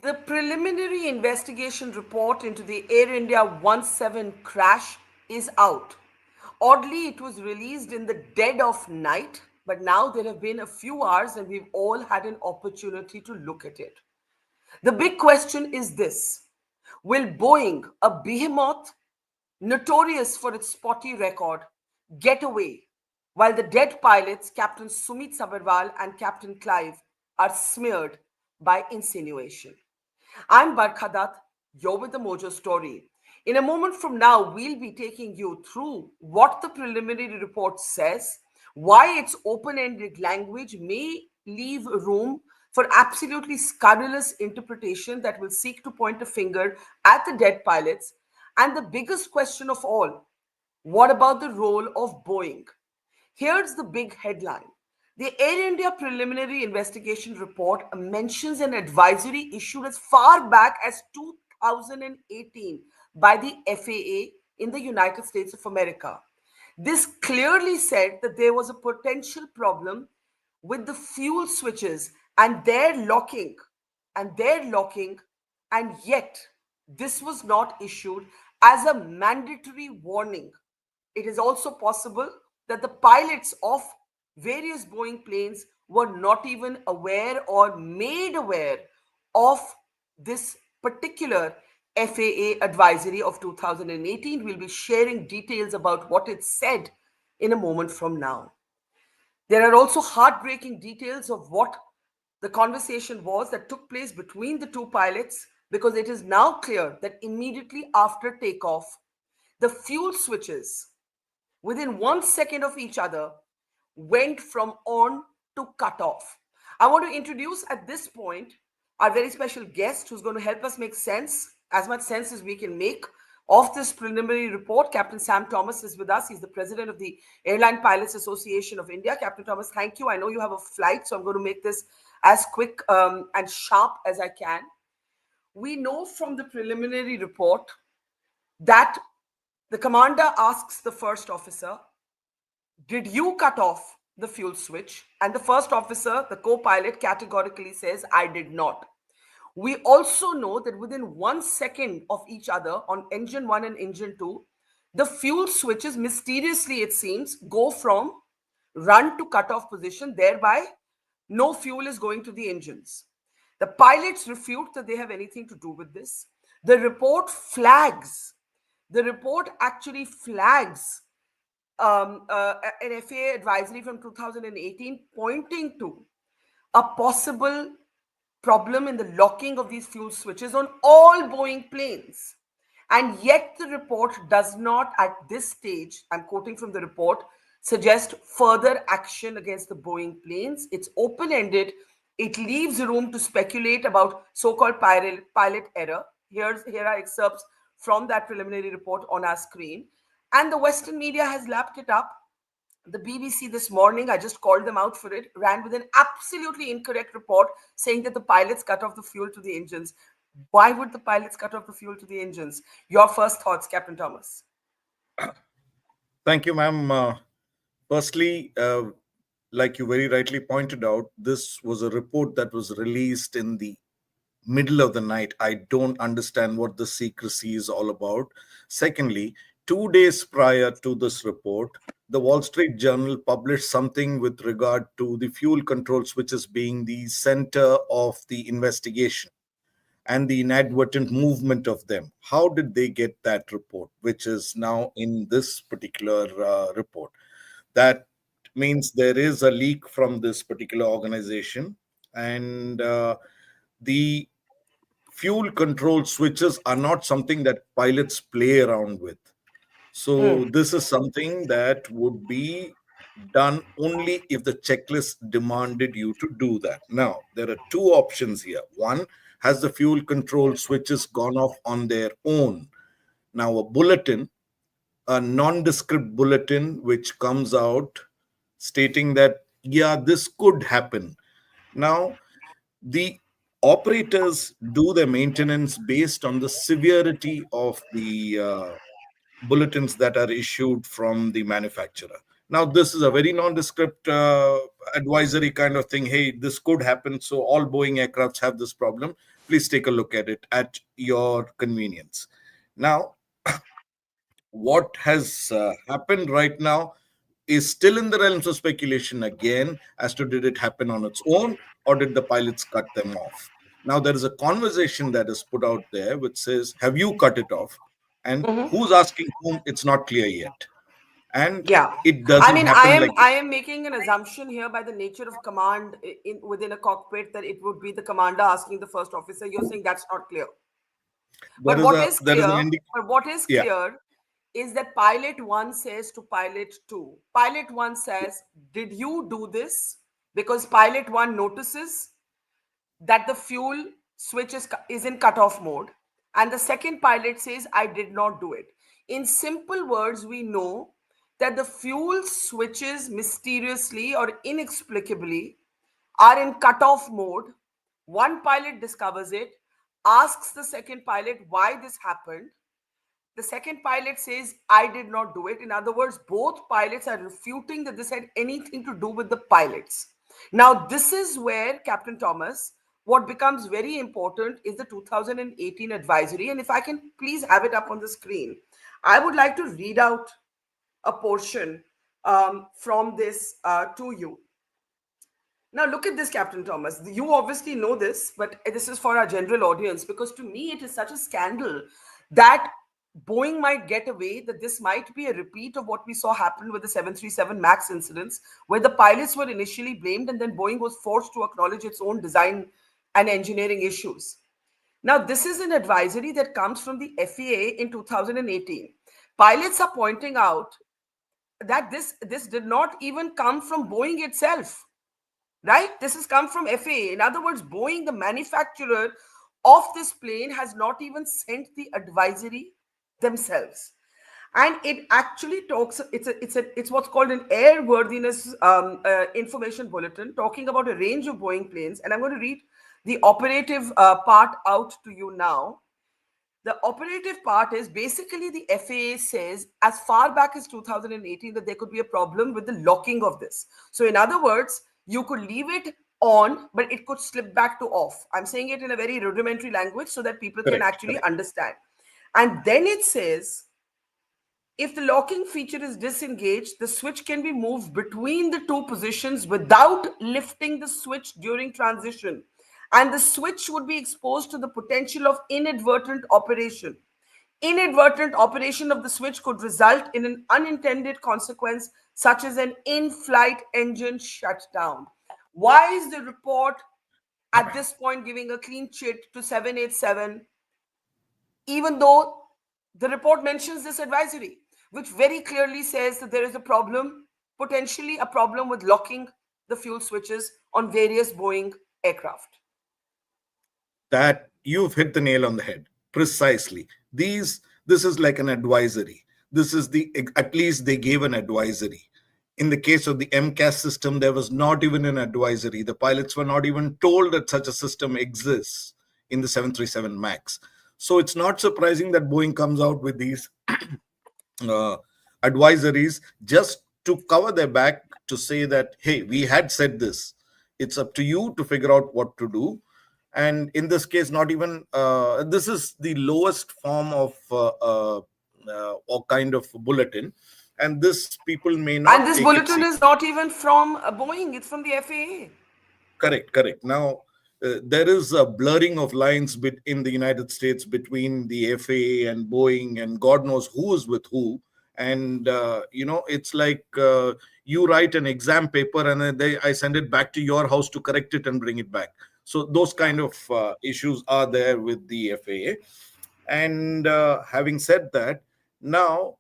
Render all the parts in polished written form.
The preliminary investigation report into the Air India 17 crash is out. Oddly, it was released in the dead of night, but now there have been a few hours and we've all had an opportunity to look at it. The big question is this: will Boeing, a behemoth notorious for its spotty record, get away while the dead pilots, Captain Sumit Sabharwal and Captain Clive, are smeared by insinuation? I'm Barkha Dutt. You're with the Mojo story. In a moment from now, we'll be taking you through what the preliminary report says, why its open ended language may leave room for absolutely scurrilous interpretation that will seek to point a finger at the dead pilots, and the biggest question of all: what about the role of Boeing? Here's the big headline. The Air India preliminary investigation report mentions an advisory issued as far back as 2018 by the FAA in the United States of America. This clearly said that there was a potential problem with the fuel switches and their locking, and their locking, and yet this was not issued as a mandatory warning. It is also possible that the pilots of various Boeing planes were not even aware or made aware of this particular FAA advisory of 2018. We'll be sharing details about what it said in a moment from now. There are also heartbreaking details of what the conversation was that took place between the two pilots, because it is now clear that immediately after takeoff, the fuel switches within 1 second of each other went from on to cut off. I want to introduce at this point our very special guest who's going to help us make sense, as much sense as we can make, of this preliminary report. Captain Sam Thomas is with us. He's the president of the Airline Pilots Association of India. Captain Thomas, thank you. I know you have a flight, so I'm going to make this as quick and sharp as I can. We know from the preliminary report that the commander asks the first officer, did you cut off the fuel switch? And the first officer, the co-pilot, categorically says, I did not. We also know that within 1 second of each other on engine 1 and engine 2, the fuel switches, mysteriously it seems, go from run to cut off position, thereby no fuel is going to the engines. The pilots refute that they have anything to do with this. The report actually flags an FAA advisory from 2018 pointing to a possible problem in the locking of these fuel switches on all Boeing planes. And yet the report does not at this stage, I'm quoting from the report, suggest further action against the Boeing planes. It's open-ended. It leaves room to speculate about so-called pilot error. Here are excerpts from that preliminary report on our screen. And the Western media has lapped it up. The BBC this morning, I just called them out for it, ran with an absolutely incorrect report saying that the pilots cut off the fuel to the engines. Why would the pilots cut off the fuel to the engines? Your first thoughts, Captain Thomas. Thank you, ma'am. Firstly, like you very rightly pointed out, this was a report that was released in the middle of the night. I don't understand what the secrecy is all about. Secondly, 2 days prior to this report, the Wall Street Journal published something with regard to the fuel control switches being the center of the investigation and the inadvertent movement of them. How did they get that report, which is now in this particular report? That means there is a leak from this particular organization, and the fuel control switches are not something that pilots play around with. So this is something that would be done only if the checklist demanded you to do that. Now, there are two options here. One, has the fuel control switches gone off on their own? Now, a nondescript bulletin which comes out stating that, yeah, this could happen. Now, the operators do their maintenance based on the severity of the bulletins that are issued from the manufacturer. Now, this is a very nondescript advisory kind of thing. Hey, this could happen. So all Boeing aircrafts have this problem. Please take a look at it at your convenience. Now, what has happened right now is still in the realms of speculation again as to did it happen on its own or did the pilots cut them off. Now, there is a conversation that is put out there which says, have you cut it off? And who's asking whom, it's not clear yet. And Yeah. it I doesn't mean, I happen am like I am making an assumption here by the nature of command in within a cockpit that it would be the commander asking the first officer. You're saying that's not clear. there But is what a is there is an clear, but what is yeah. clear is that pilot one says to pilot two. Pilot one says, "Did you do this?" Because pilot one notices that the fuel switch is in cutoff mode. And the second pilot says, I did not do it. In simple words, we know that the fuel switches mysteriously or inexplicably are in cutoff mode. One pilot discovers it, asks the second pilot why this happened. The second pilot says, I did not do it. In other words, both pilots are refuting that this had anything to do with the pilots. Now, this is where, Captain Thomas, what becomes very important is the 2018 advisory. And if I can please have it up on the screen, I would like to read out a portion from this to you. Now, look at this, Captain Thomas. You obviously know this, but this is for our general audience because to me, it is such a scandal that Boeing might get away, that this might be a repeat of what we saw happen with the 737 MAX incidents, where the pilots were initially blamed and then Boeing was forced to acknowledge its own design and engineering issues. Now, this is an advisory that comes from the FAA in 2018. Pilots are pointing out that this did not even come from Boeing itself, right? This has come from FAA. In other words, Boeing, the manufacturer of this plane, has not even sent the advisory themselves. And it actually talks. It's what's called an airworthiness information bulletin, talking about a range of Boeing planes. And I'm going to read the operative part out to you now. The operative part is basically the FAA says as far back as 2018 that there could be a problem with the locking of this. So, in other words, you could leave it on, but it could slip back to off. I'm saying it in a very rudimentary language so that people can Correct, actually correct. understand. And then it says if the locking feature is disengaged, the switch can be moved between the two positions without lifting the switch during transition. And the switch would be exposed to the potential of inadvertent operation. Inadvertent operation of the switch could result in an unintended consequence, such as an in flight engine shutdown. Why is the report at this point giving a clean chit to 787, even though the report mentions this advisory, which very clearly says that there is a problem, potentially a problem with locking the fuel switches on various Boeing aircraft? That you've hit the nail on the head precisely. This is like an advisory. This is the at least they gave an advisory. In the case of the MCAS system, there was not even an advisory. The pilots were not even told that such a system exists in the 737 MAX. So it's not surprising that Boeing comes out with these uh, advisories just to cover their back to say that, hey, we had said this. It's up to you to figure out what to do. And in this case, not even this is the lowest form of or kind of bulletin. And this people may And not this take it bulletin seriously. is not even from Boeing, it's from the FAA. Correct, correct. Now, there is a blurring of lines in the United States between the FAA and Boeing, and God knows who is with who. And it's like you write an exam paper, and then I send it back to your house to correct it and bring it back. So those Yeah. kind of issues are there with the FAA. And having said that, now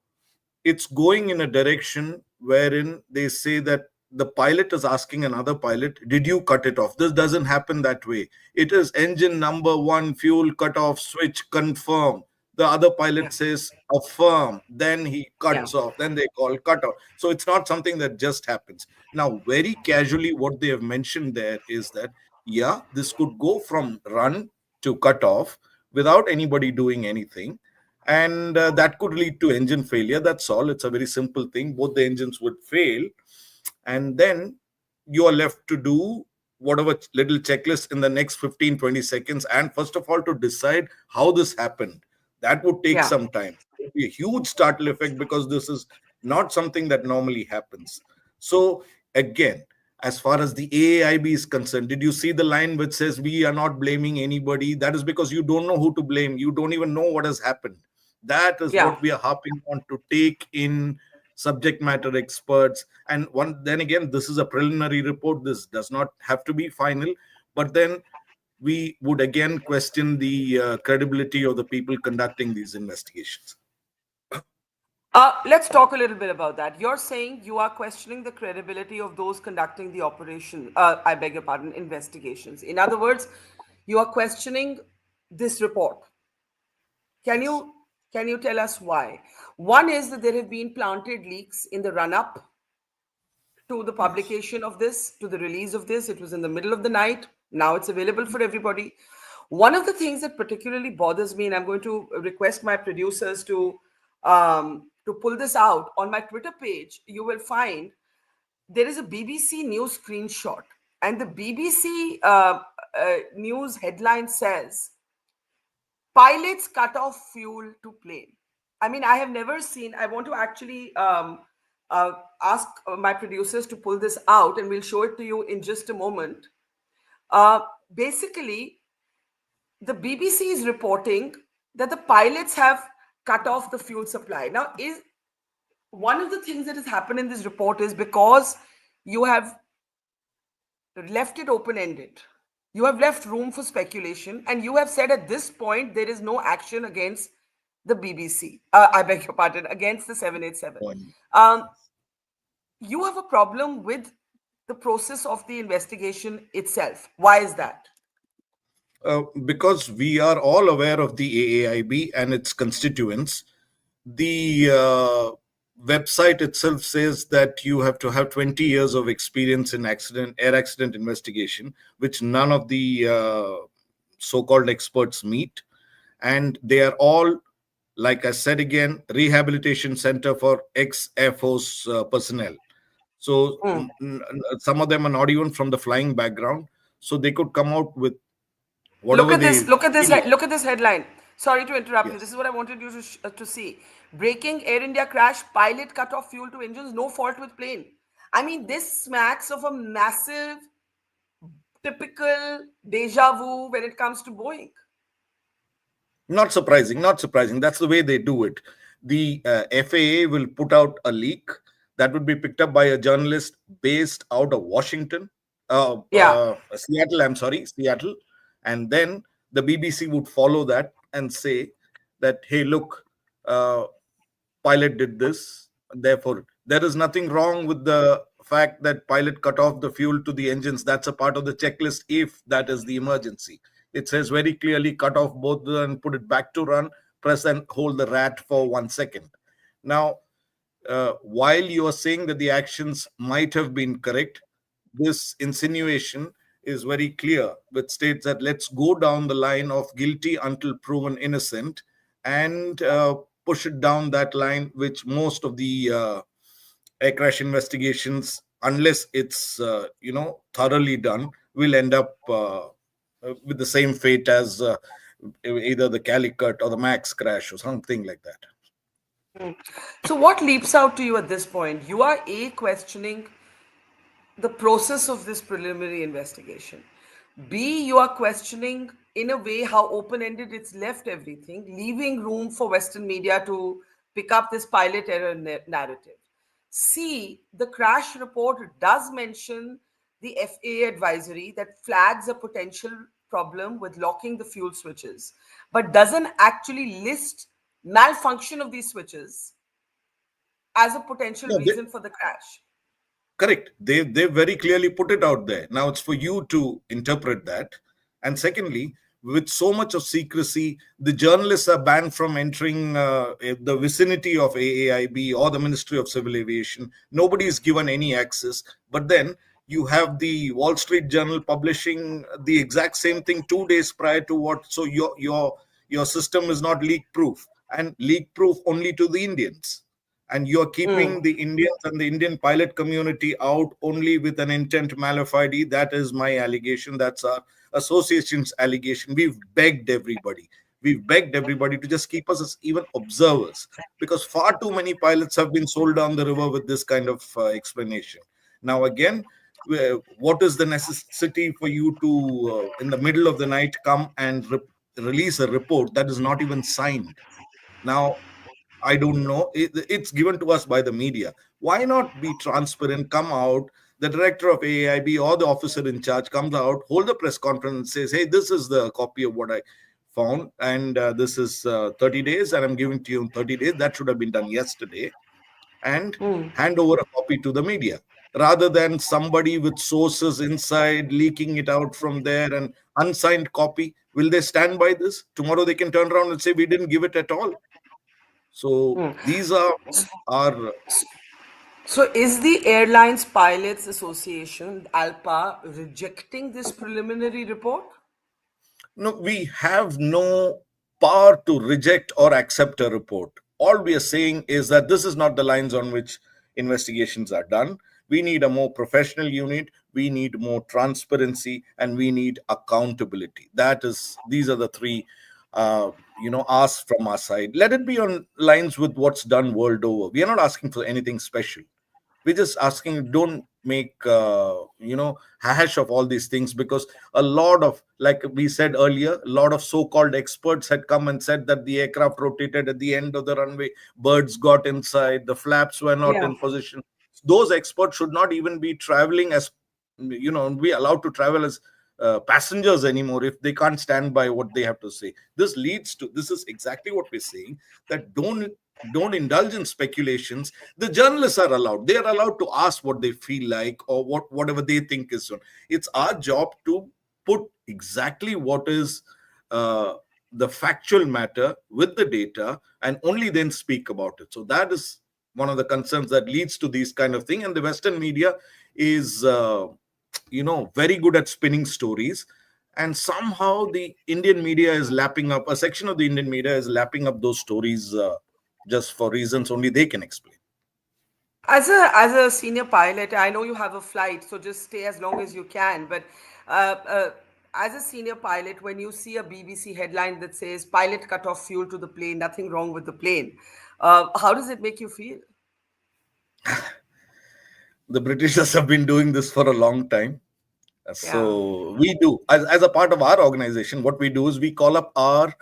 it's going in a direction wherein they say that the pilot is asking another pilot, did you cut it off? This doesn't happen that way. It is engine number one, fuel cut off, switch confirm. The other Yeah. pilot says affirm, then he Yeah. cuts off, then they call cut off. So it's not something that just happens. Now, very casually, what they have mentioned there is that, yeah, this could go from run to cut off without anybody doing anything, and that could lead to engine failure. That's all. It's a very simple thing. Both the engines would fail, and then you are left to do whatever little checklist in the next 15-20 seconds, and first of all to decide how this happened, that would take Yeah. some time. It would be a huge startle effect because this is not something that normally happens. So again, as far as the AAIB is concerned, did you see the line which says we are not blaming anybody? That is because you don't know who to blame. You don't even know what has happened. That is Yeah. what we are harping on, to take in subject matter experts. And one, then again, this is a preliminary report. This does not have to be final. But then we would again question the credibility of the people conducting these investigations. Let's talk a little bit about that. You're saying you are questioning the credibility of those conducting the operation, I beg your pardon, investigations. In other words, you are questioning this report. Can Yes. you can you tell us why? One is that there have been planted leaks in the run up to the Yes. publication of this, to the release of this. It was in the middle of the night. Now it's available for everybody. One of the things that particularly bothers me, and I'm going to request my producers to pull this out on my Twitter page, you will find there is a BBC news screenshot, and the BBC news headline says pilots cut off fuel to plane. I mean, I have never seen. I want to actually ask my producers to pull this out, and we'll show it to you in just a moment. Uh, Basically, the BBC is reporting that the pilots have cut off the fuel supply. Now, is one of the things that has happened in this report is because you have left it open ended. You have left room for speculation, and you have said at this point there is no action against the BBC. I beg your pardon, against the 787. Point. Um, you have a problem with the process of the investigation itself. Why is that? Because we are all aware of the AAIB and its constituents. The website itself says that you have to have 20 years of experience in air accident investigation, which none of the so-called experts meet. And they are all, like I said again, rehabilitation center for ex-Air Force personnel. So Hmm. some of them are not even from the flying background. So they could come out with Look whatever at this. they Look at this. feel. Look at this headline. Sorry to interrupt you. This Yes. is what I wanted you to see. Breaking Air India crash. Pilot cut off fuel to engines. No fault with plane. I mean, this smacks of a massive, typical deja vu when it comes to Boeing. Not surprising, not surprising. That's the way they do it. The FAA will put out a leak that would be picked up by a journalist based out of Washington, Yeah. Seattle, I'm sorry, Seattle. And then the BBC would follow that and say that, hey, look, uh, pilot did this. Therefore, there is nothing wrong with the fact that pilot cut off the fuel to the engines. That's a part of the checklist if that is the emergency. It says very clearly cut off both and put it back to run, press and hold the rat for 1 second. Now, while you are saying that the actions might have been correct, this insinuation is very clear, which states that let's go down the line of guilty until proven innocent and push it down that line, which most of the air crash investigations, unless it's thoroughly done, will end up with the same fate as either the Calicut or the Max crash or something like that. So, what leaps out to you at this point? You are A, questioning the process of this preliminary investigation. B, you are questioning, in a way, how open ended it's left everything, leaving room for Western media to pick up this pilot error narrative. C, the crash report does mention the FAA advisory that flags a potential problem with locking the fuel switches, but doesn't actually list malfunction of these switches as a potential No, reason for the crash. correct. They very clearly put it out there. Now it's for you to interpret that. And secondly, with so much of secrecy, the journalists are banned from entering the vicinity of AAIB or the Ministry of Civil Aviation. Nobody is given any access. But then you have the Wall Street Journal publishing the exact same thing 2 days prior to what. So your system is not leak proof, and leak proof only to the Indians. and you're keeping Mm, the Indians and the Indian pilot community out only with an intent malafide. That is my allegation. That's our association's allegation. We've begged everybody to just keep us as even observers, because far too many pilots have been sold down the river with this kind of explanation. Now again, what is the necessity for you to in the middle of the night come and release a report that is not even signed? Now I don't know. It's given to us by the media. Why not be transparent? Come out. The director of AAIB or the officer in charge comes out, hold a press conference, and says, "Hey, this is the copy of what I found, and this is 30 days, and I'm giving to you in 30 days." That should have been done yesterday, and mm. hand over a copy to the media, rather than somebody with sources inside leaking it out from there and unsigned copy. Will they stand by this? Tomorrow they can turn around and say we didn't give it at all. So these are our So, is the Airlines Pilots Association, ALPA, rejecting this preliminary report? no, we have no power to reject or accept a report. All we are saying is that this is not the lines on which investigations are done. We need a more professional unit, we need more transparency, and we need accountability. That is, these are the three asks from our side. Let it be on lines with what's done world over. We are not asking for anything special. We're just asking, don't make hash of all these things, because a lot of, like we said earlier, a lot of so-called experts had come and said that the aircraft rotated at the end of the runway, birds got inside, the flaps were not Yeah. in position. Those experts should not even be traveling as, be allowed to travel as passengers anymore if they can't stand by what they have to say. This is exactly what we're saying, that don't indulge in speculations. The journalists are allowed, they are allowed to ask what they feel like, or whatever they think is on. It's our job to put exactly what is uh, the factual matter with the data, and only then speak about it. So that is one of the concerns that leads to these kind of thing. And the Western media is very good at spinning stories, and somehow the Indian media is lapping up, a section of the Indian media is lapping up those stories, just for reasons only they can explain. As a senior pilot, I know you have a flight, so just stay as long as you can. But as a senior pilot, when you see a BBC headline that says "Pilot cut off fuel to the plane, nothing wrong with the plane," how does it make you feel? The Britishers have been doing this for a long time. Yeah, So we do, as a part of our organization, what we do is we call up our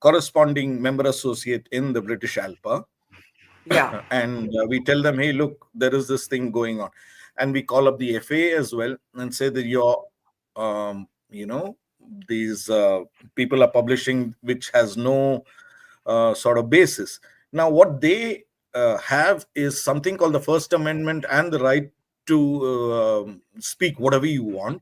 corresponding member associate in the British ALPA, yeah, and we tell them, hey, look, there is this thing going on. And we call up the FAA as well and say that um, you know, these people are publishing which has no sort of basis. Now, what they have is something called the First Amendment and the right to speak whatever you want.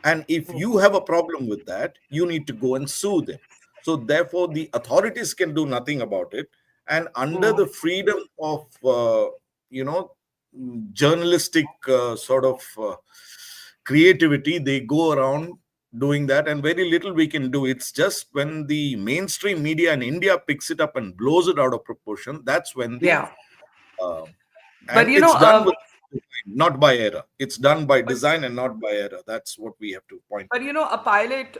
And if you have a problem with that, you need to go and sue them. So, therefore, the authorities can do nothing about it. And under the freedom of, journalistic sort of creativity, they go around doing that, and very little we can do. It's just when the mainstream media in India picks it up and blows it out of proportion, that's when the yeah. uh, But and it's done with design, not by error. It's done by but design and not by error. That's what we have to point But out. a pilot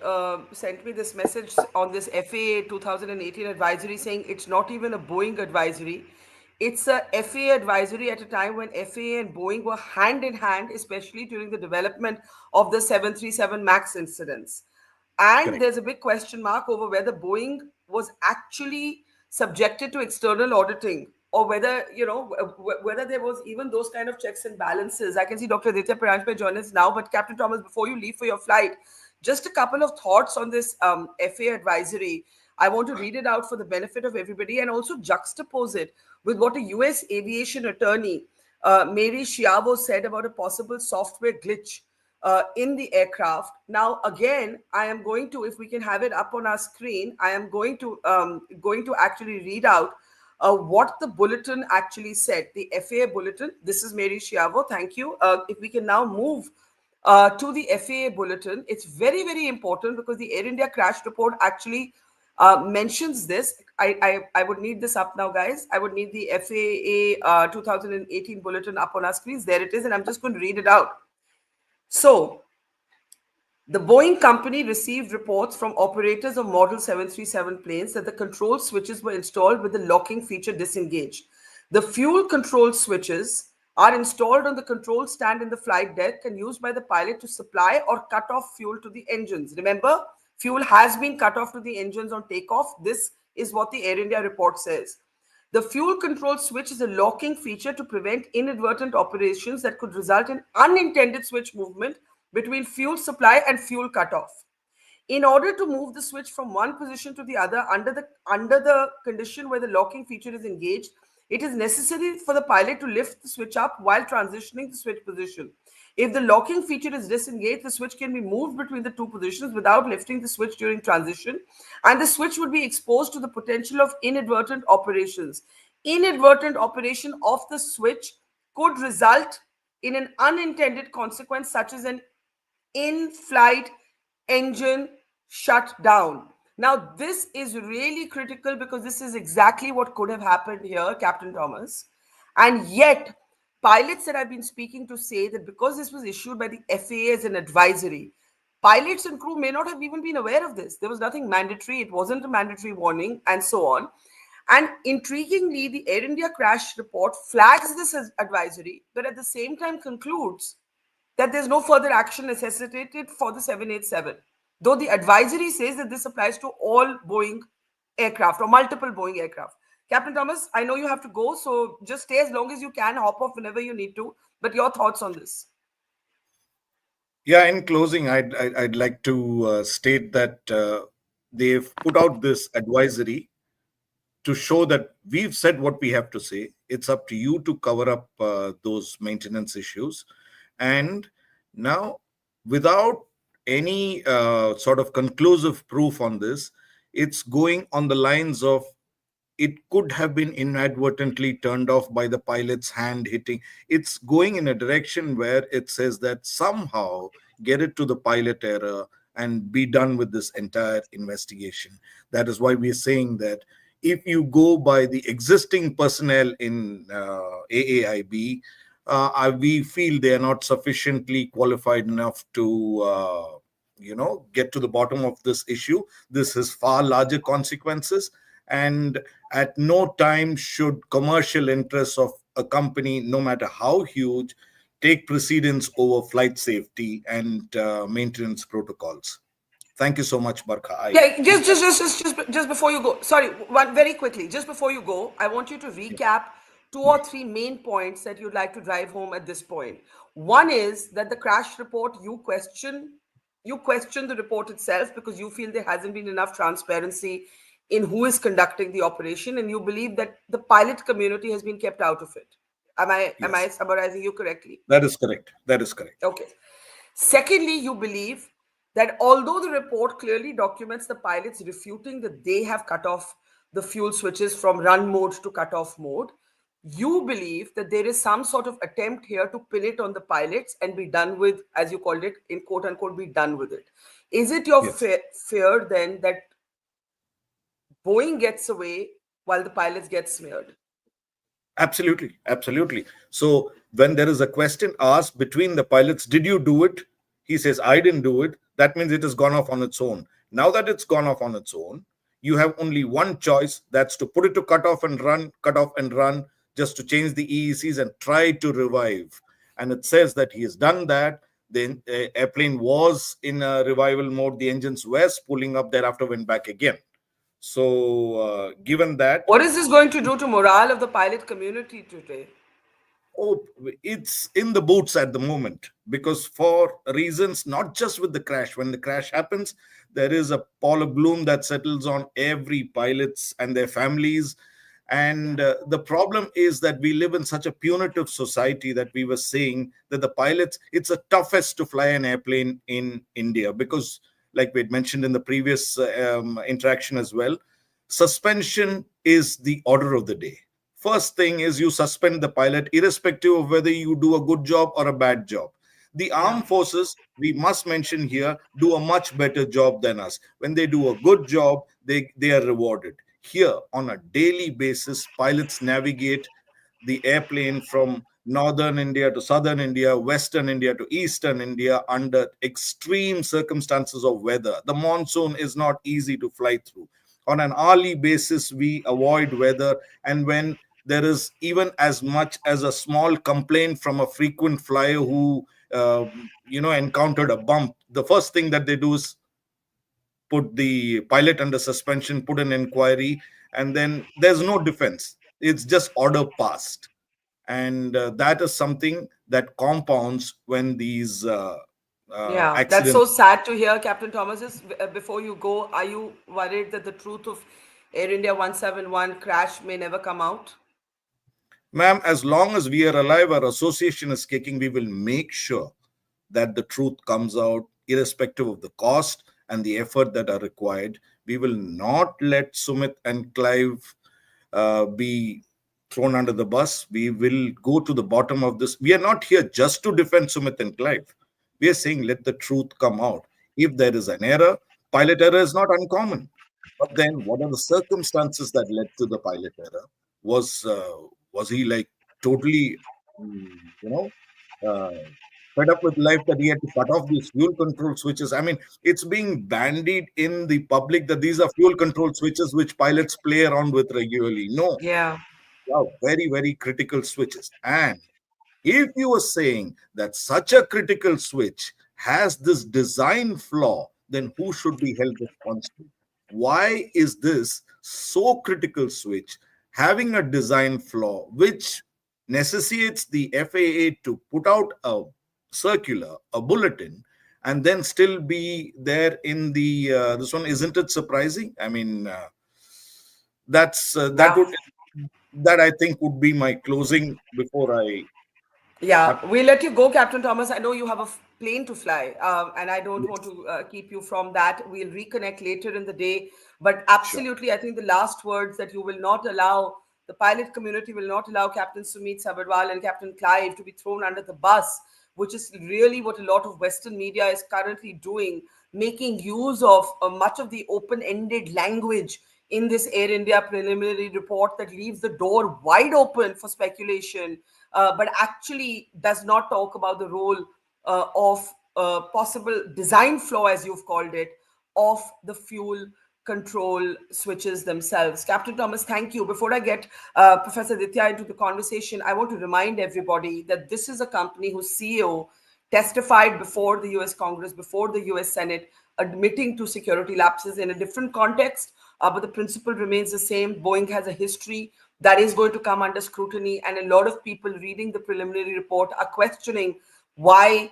sent me this message on this FAA 2018 advisory saying it's not even a Boeing advisory. It's a FAA advisory at a time when FAA and Boeing were hand in hand, especially during the development of the 737 MAX incidents. And Correct. there's a big question mark over whether Boeing was actually subjected to external auditing, or whether, whether there was even those kind of checks and balances. I can see Dr. Ditya Paranjpe join us now, but Captain Thomas, before you leave for your flight, just a couple of thoughts on this FAA advisory. I want to read it out for the benefit of everybody and also juxtapose it with what a US aviation attorney, Mary Schiavo, said about a possible software glitch in the aircraft. Now, again, I am going to, if we can have it up on our screen, I am going to actually read out what the bulletin actually said. The FAA bulletin. This is Mary Schiavo. Thank you. If we can now move to the FAA bulletin, it's very, very important because the Air India crash report actually mentions this. I would need this up now, guys. I would need the FAA 2018 bulletin up on our screens. There it is, and I'm just going to read it out. So, the Boeing company received reports from operators of Model 737 planes that the control switches were installed with the locking feature disengaged. The fuel control switches are installed on the control stand in the flight deck and used by the pilot to supply or cut off fuel to the engines. Remember, fuel has been cut off to the engines on takeoff. This is what the Air India report says. The fuel control switch is a locking feature to prevent inadvertent operations that could result in unintended switch movement between fuel supply and fuel cutoff. In order to move the switch from one position to the other under the condition where the locking feature is engaged, it is necessary for the pilot to lift the switch up while transitioning the switch position. If the locking feature is disengaged, the switch can be moved between the two positions without lifting the switch during transition, and the switch would be exposed to the potential of inadvertent operations. Inadvertent operation of the switch could result in an unintended consequence, such as an in flight engine shut down. Now, this is really critical because this is exactly what could have happened here, Captain Thomas. And yet, pilots that I've been speaking to say that because this was issued by the FAA as an advisory, pilots and crew may not have even been aware of this. There was nothing mandatory, it wasn't a mandatory warning, and so on. And intriguingly, the Air India crash report flags this as advisory, but at the same time concludes that there's no further action necessitated for the 787, though the advisory says that this applies to all Boeing aircraft or multiple Boeing aircraft. Captain Thomas, I know you have to go, so just stay as long as you can, hop off whenever you need to. But your thoughts on this? Yeah, in closing, I'd like to state that they've put out this advisory to show that we've said what we have to say. It's up to you to cover up those maintenance issues. And now, without any sort of conclusive proof on this, it's going on the lines of it could have been inadvertently turned off by the pilot's hand hitting. It's going in a direction where it says that somehow get it to the pilot error and be done with this entire investigation. That is why we're saying that if you go by the existing personnel in AAIB, we feel they are not sufficiently qualified enough to get to the bottom of this issue. This has far larger consequences, and at no time should commercial interests of a company, no matter how huge, take precedence over flight safety and maintenance protocols. Thank you so much, Barkha. Yeah, just before you go, sorry, one very quickly, just before you go, I want you to recap two or three main points that you'd like to drive home at this point. One is that the crash report you question the report itself because you feel there hasn't been enough transparency in who is conducting the operation, and you believe that the pilot community has been kept out of it. Am I Yes, summarizing you correctly? that is correct. That is correct. Okay. Secondly, you believe that although the report clearly documents the pilots refuting that they have cut off the fuel switches from run mode to cut off mode, you believe that there is some sort of attempt here to pin it on the pilots and be done with, as you called it, in quote unquote, be done with it. Is it your Yes. fear then that Boeing gets away while the pilots get smeared? Absolutely, absolutely. So when there is a question asked between the pilots, did you do it? He says, I didn't do it. That means it has gone off on its own. Now that it's gone off on its own, you have only one choice. That's to put it to cut off and run, just to change the EECs and try to revive. And it says that he has done that. The airplane was in a revival mode. The engines were spooling up, thereafter went back again. So, given that, What is this going to do to morale of the pilot community today? oh, it's in the boots at the moment because for reasons not just with the crash. When the crash happens, there is a pall of gloom that settles on every pilots and their families. And the problem is that we live in such a punitive society that we were saying that the pilots, it's the toughest to fly an airplane in India because, like we had mentioned in the previous interaction as well, suspension is the order of the day. First thing is you suspend the pilot, irrespective of whether you do a good job or a bad job. The Yeah. armed forces, we must mention here, do a much better job than us. When they do a good job, they are rewarded. Here, on a daily basis, pilots navigate the airplane from northern India to southern India, western India to eastern India under extreme circumstances of weather. The monsoon is not easy to fly through. On an hourly basis, we avoid weather, and when there is even as much as a small complaint from a frequent flyer who encountered a bump, the first thing that they do is put the pilot under suspension, put an inquiry, and then there's no defense. It's just order passed. And that is something that compounds when these Yeah, that's accidents. so sad to hear, Captain Thomas. Just before you go, are you worried that the truth of Air India 171 crash may never come out? Ma'am, as long as we are alive, our association is kicking, we will make sure that the truth comes out, irrespective of the cost and the effort that are required. We will not let Sumit and Clive be thrown under the bus. We will go to the bottom of this. We are not here just to defend Sumit and Clive. We are saying let the truth come out. If there is an error, pilot error is not uncommon. But then, what are the circumstances that led to the pilot error? Was was he like totally, mm, you know, uh, fed up with life that he had to cut off these fuel control switches? I mean, it's being bandied in the public that these are fuel control switches which pilots play around with regularly. No, Yeah. yeah, very, very critical switches. And if you are saying that such a critical switch has this design flaw, then who should be held responsible? Why is this so critical switch having a design flaw which necessitates the FAA to put out a circular, a bulletin, and then still be there in the this one? Isn't it surprising? I mean, Yeah. that I think would be my closing before I Yeah, have. we'll let you go, Captain Thomas. I know you have a plane to fly, and I don't want to keep you from that. We'll reconnect later in the day. But Sure. absolutely, I think the last words that you will not allow, the pilot community will not allow Captain Sumit Sabharwal and Captain Clive to be thrown under the bus, which is really what a lot of Western media is currently doing, making use of much of the open ended language in this Air India preliminary report that leaves the door wide open for speculation, but actually does not talk about the role of possible design flaw, as you've called it, of the fuel control switches themselves. Captain Thomas, thank you. Before I get Professor Ditya into the conversation, I want to remind everybody that this is a company whose CEO testified before the US Congress, before the US Senate, admitting to security lapses in a different context, but the principle remains the same. Boeing has a history that is going to come under scrutiny, and a lot of people reading the preliminary report are questioning why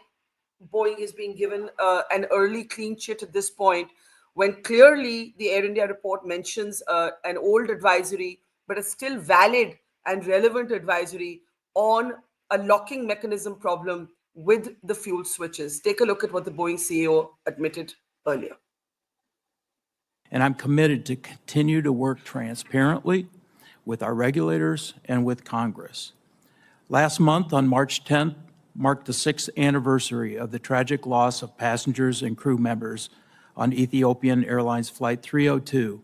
Boeing is being given an early clean chit at this point, when clearly the Air India report mentions an old advisory, but a still valid and relevant advisory on a locking mechanism problem with the fuel switches. Take a look at what the Boeing CEO admitted earlier. And I'm committed to continue to work transparently with our regulators and with Congress. Last month, on March 10th, marked the 6th anniversary of the tragic loss of passengers and crew members on Ethiopian Airlines Flight 302.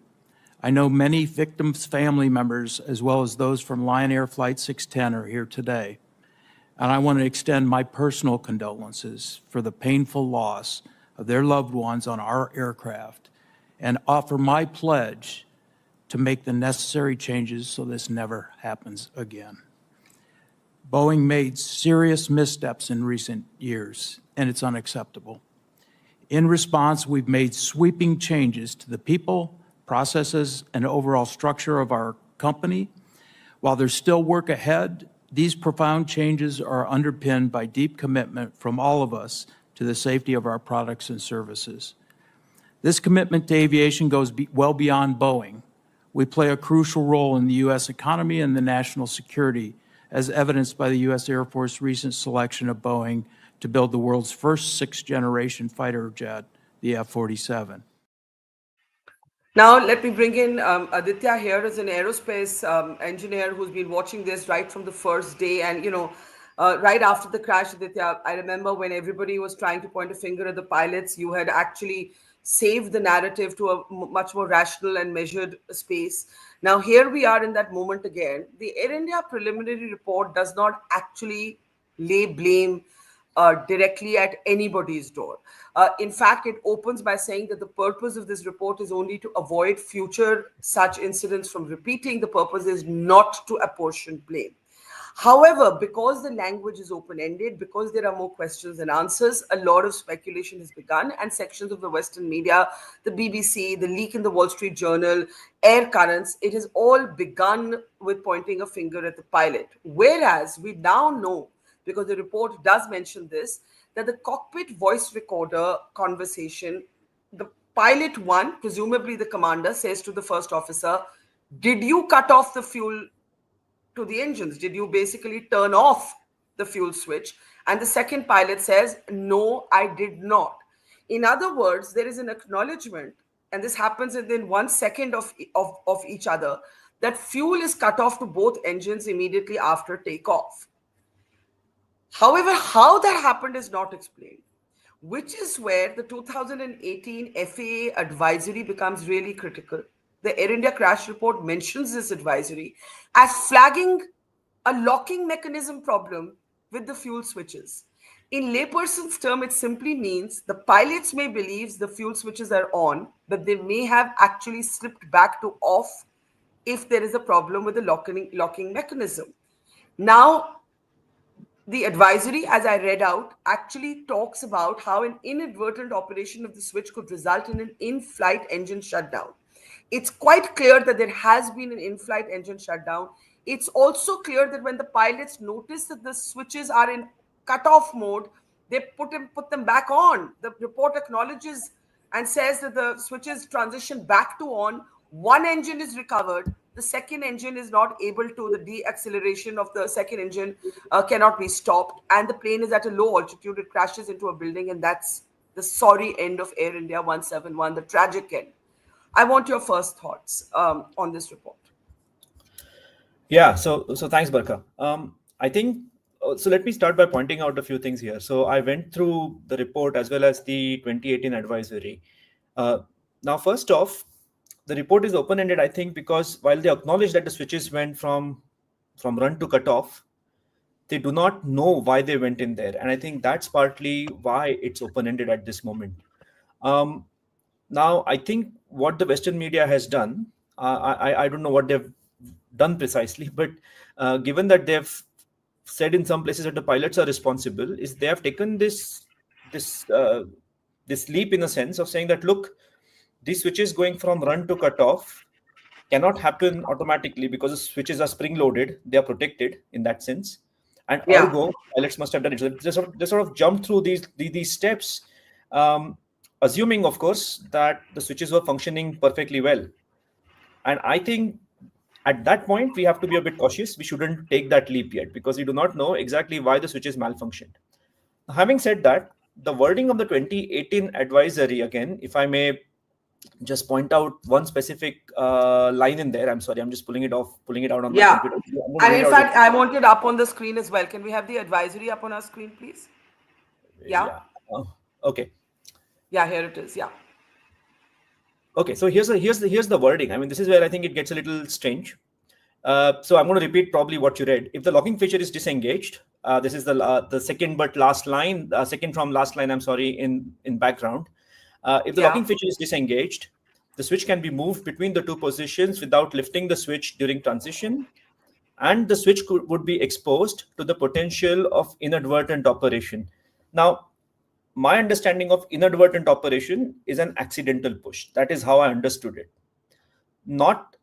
I know many victims' family members, as well as those from Lion Air Flight 610, are here today. And I want to extend my personal condolences for the painful loss of their loved ones on our aircraft and offer my pledge to make the necessary changes so this never happens again. Boeing made serious missteps in recent years, and it's unacceptable. In response, we've made sweeping changes to the people, processes, and overall structure of our company. While there's still work ahead, these profound changes are underpinned by deep commitment from all of us to the safety of our products and services. This commitment to aviation goes well beyond Boeing. We play a crucial role in the U.S. economy and the national security, as evidenced by the U.S. Air Force recent selection of Boeing to build the world's first sixth-generation fighter jet, the F-47. Now, let me bring in Aditya here as an aerospace engineer who's been watching this right from the first day. And, Right after the crash, Aditya, I remember when everybody was trying to point a finger at the pilots, you had actually saved the narrative to a much more rational and measured space. Now, here we are in that moment again. The Air India preliminary report does not actually lay blame directly at anybody's door. In fact, it opens by saying that the purpose of this report is only to avoid future such incidents from repeating. The purpose is not to apportion blame. However, because the language is open ended, because there are more questions than answers, a lot of speculation has begun, and sections of the Western media, the BBC, the leak in the Wall Street Journal, air currents, it has all begun with pointing a finger at the pilot. Whereas we now know, because the report does mention this, that the cockpit voice recorder conversation, the pilot one, presumably the commander, says to the first officer, "Did you cut off the fuel to the engines? Did you basically turn off the fuel switch?" And the second pilot says, "No, I did not." In other words, there is an acknowledgement, and this happens within 1 second of each other, that fuel is cut off to both engines immediately after takeoff. However, how that happened is not explained, which is where the 2018 FAA advisory becomes really critical. The Air India crash report mentions this advisory as flagging a locking mechanism problem with the fuel switches. In layperson's term, it simply means the pilots may believe the fuel switches are on, but they may have actually slipped back to off if there is a problem with the locking mechanism. Now, the advisory, as I read out, actually talks about how an inadvertent operation of the switch could result in an in flight engine shutdown. It's quite clear that there has been an in flight engine shutdown. It's also clear that when the pilots notice that the switches are in cut-off mode, they put them back on. The report acknowledges and says that the switches transition back to on. One engine is recovered. The second engine is not able to, the deceleration of the second engine cannot be stopped. And the plane is at a low altitude. It crashes into a building. And that's the sorry end of Air India 171, the tragic end. I want your first thoughts on this report. Yeah, so thanks, Barkha. I think so. Let me start by pointing out a few things here. So I went through the report as well as the 2018 advisory. Now, first off, the report is open-ended, I think, because while they acknowledge that the switches went from run to cut off, they do not know why they went in there, and I think that's partly why it's open-ended at this moment. Now, I think what the Western media has done, I don't know what they've done precisely, but given that they've said in some places that the pilots are responsible, is they have taken this leap in a sense of saying that, look, these switches going from run to cut off cannot happen automatically because the switches are spring loaded, they are protected in that sense, and Yeah. ergo pilots must have done it. So they sort of jumped through these steps, assuming, of course, that the switches were functioning perfectly well. And I think at that point we have to be a bit cautious. We shouldn't take that leap yet because we do not know exactly why the switches malfunctioned. Having said that, the wording of the 2018 advisory, again, if I may just point out one specific line in there. I'm sorry, I'm just pulling it out on my Yeah. computer. And in fact, I want it up on the screen as well. Can we have the advisory up on our screen, please? Yeah. Yeah. Okay. Yeah, here it is. Yeah. Okay. So here's the wording. I mean, this is where I think it gets a little strange. So I'm going to repeat probably what you read. If the locking feature is disengaged, this is the second but last line, second from last line. I'm sorry, in background. If the locking feature is disengaged, the switch can be moved between the two positions without lifting the switch during transition, and the switch would be exposed to the potential of inadvertent operation. Now, my understanding of inadvertent operation is an accidental push. That is how I understood it. Not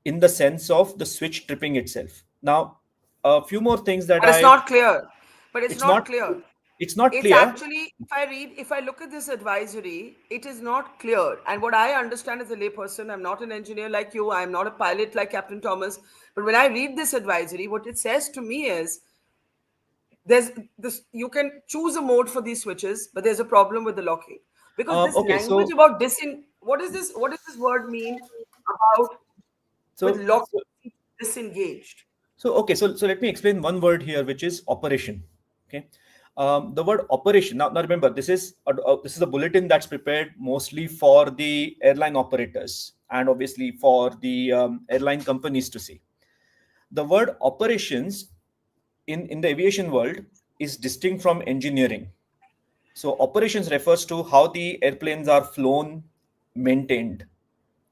in the sense of the switch tripping itself. Now, a few more things that But it's not clear. But it's not clear. It's not It's clear. actually, if I look at this advisory, it is not clear. And what I understand as a layperson, I'm not an engineer like you, I'm not a pilot like Captain Thomas. But when I read this advisory, what it says to me is there's this, you can choose a mode for these switches, but there's a problem with the locking. Because this language about what does this word mean about with locking disengaged? So let me explain one word here, which is operation. Okay, the word operation. Now remember, this is a bulletin that's prepared mostly for the airline operators and obviously for the airline companies to see. The word operations in the aviation world is distinct from engineering. So operations refers to how the airplanes are flown, maintained,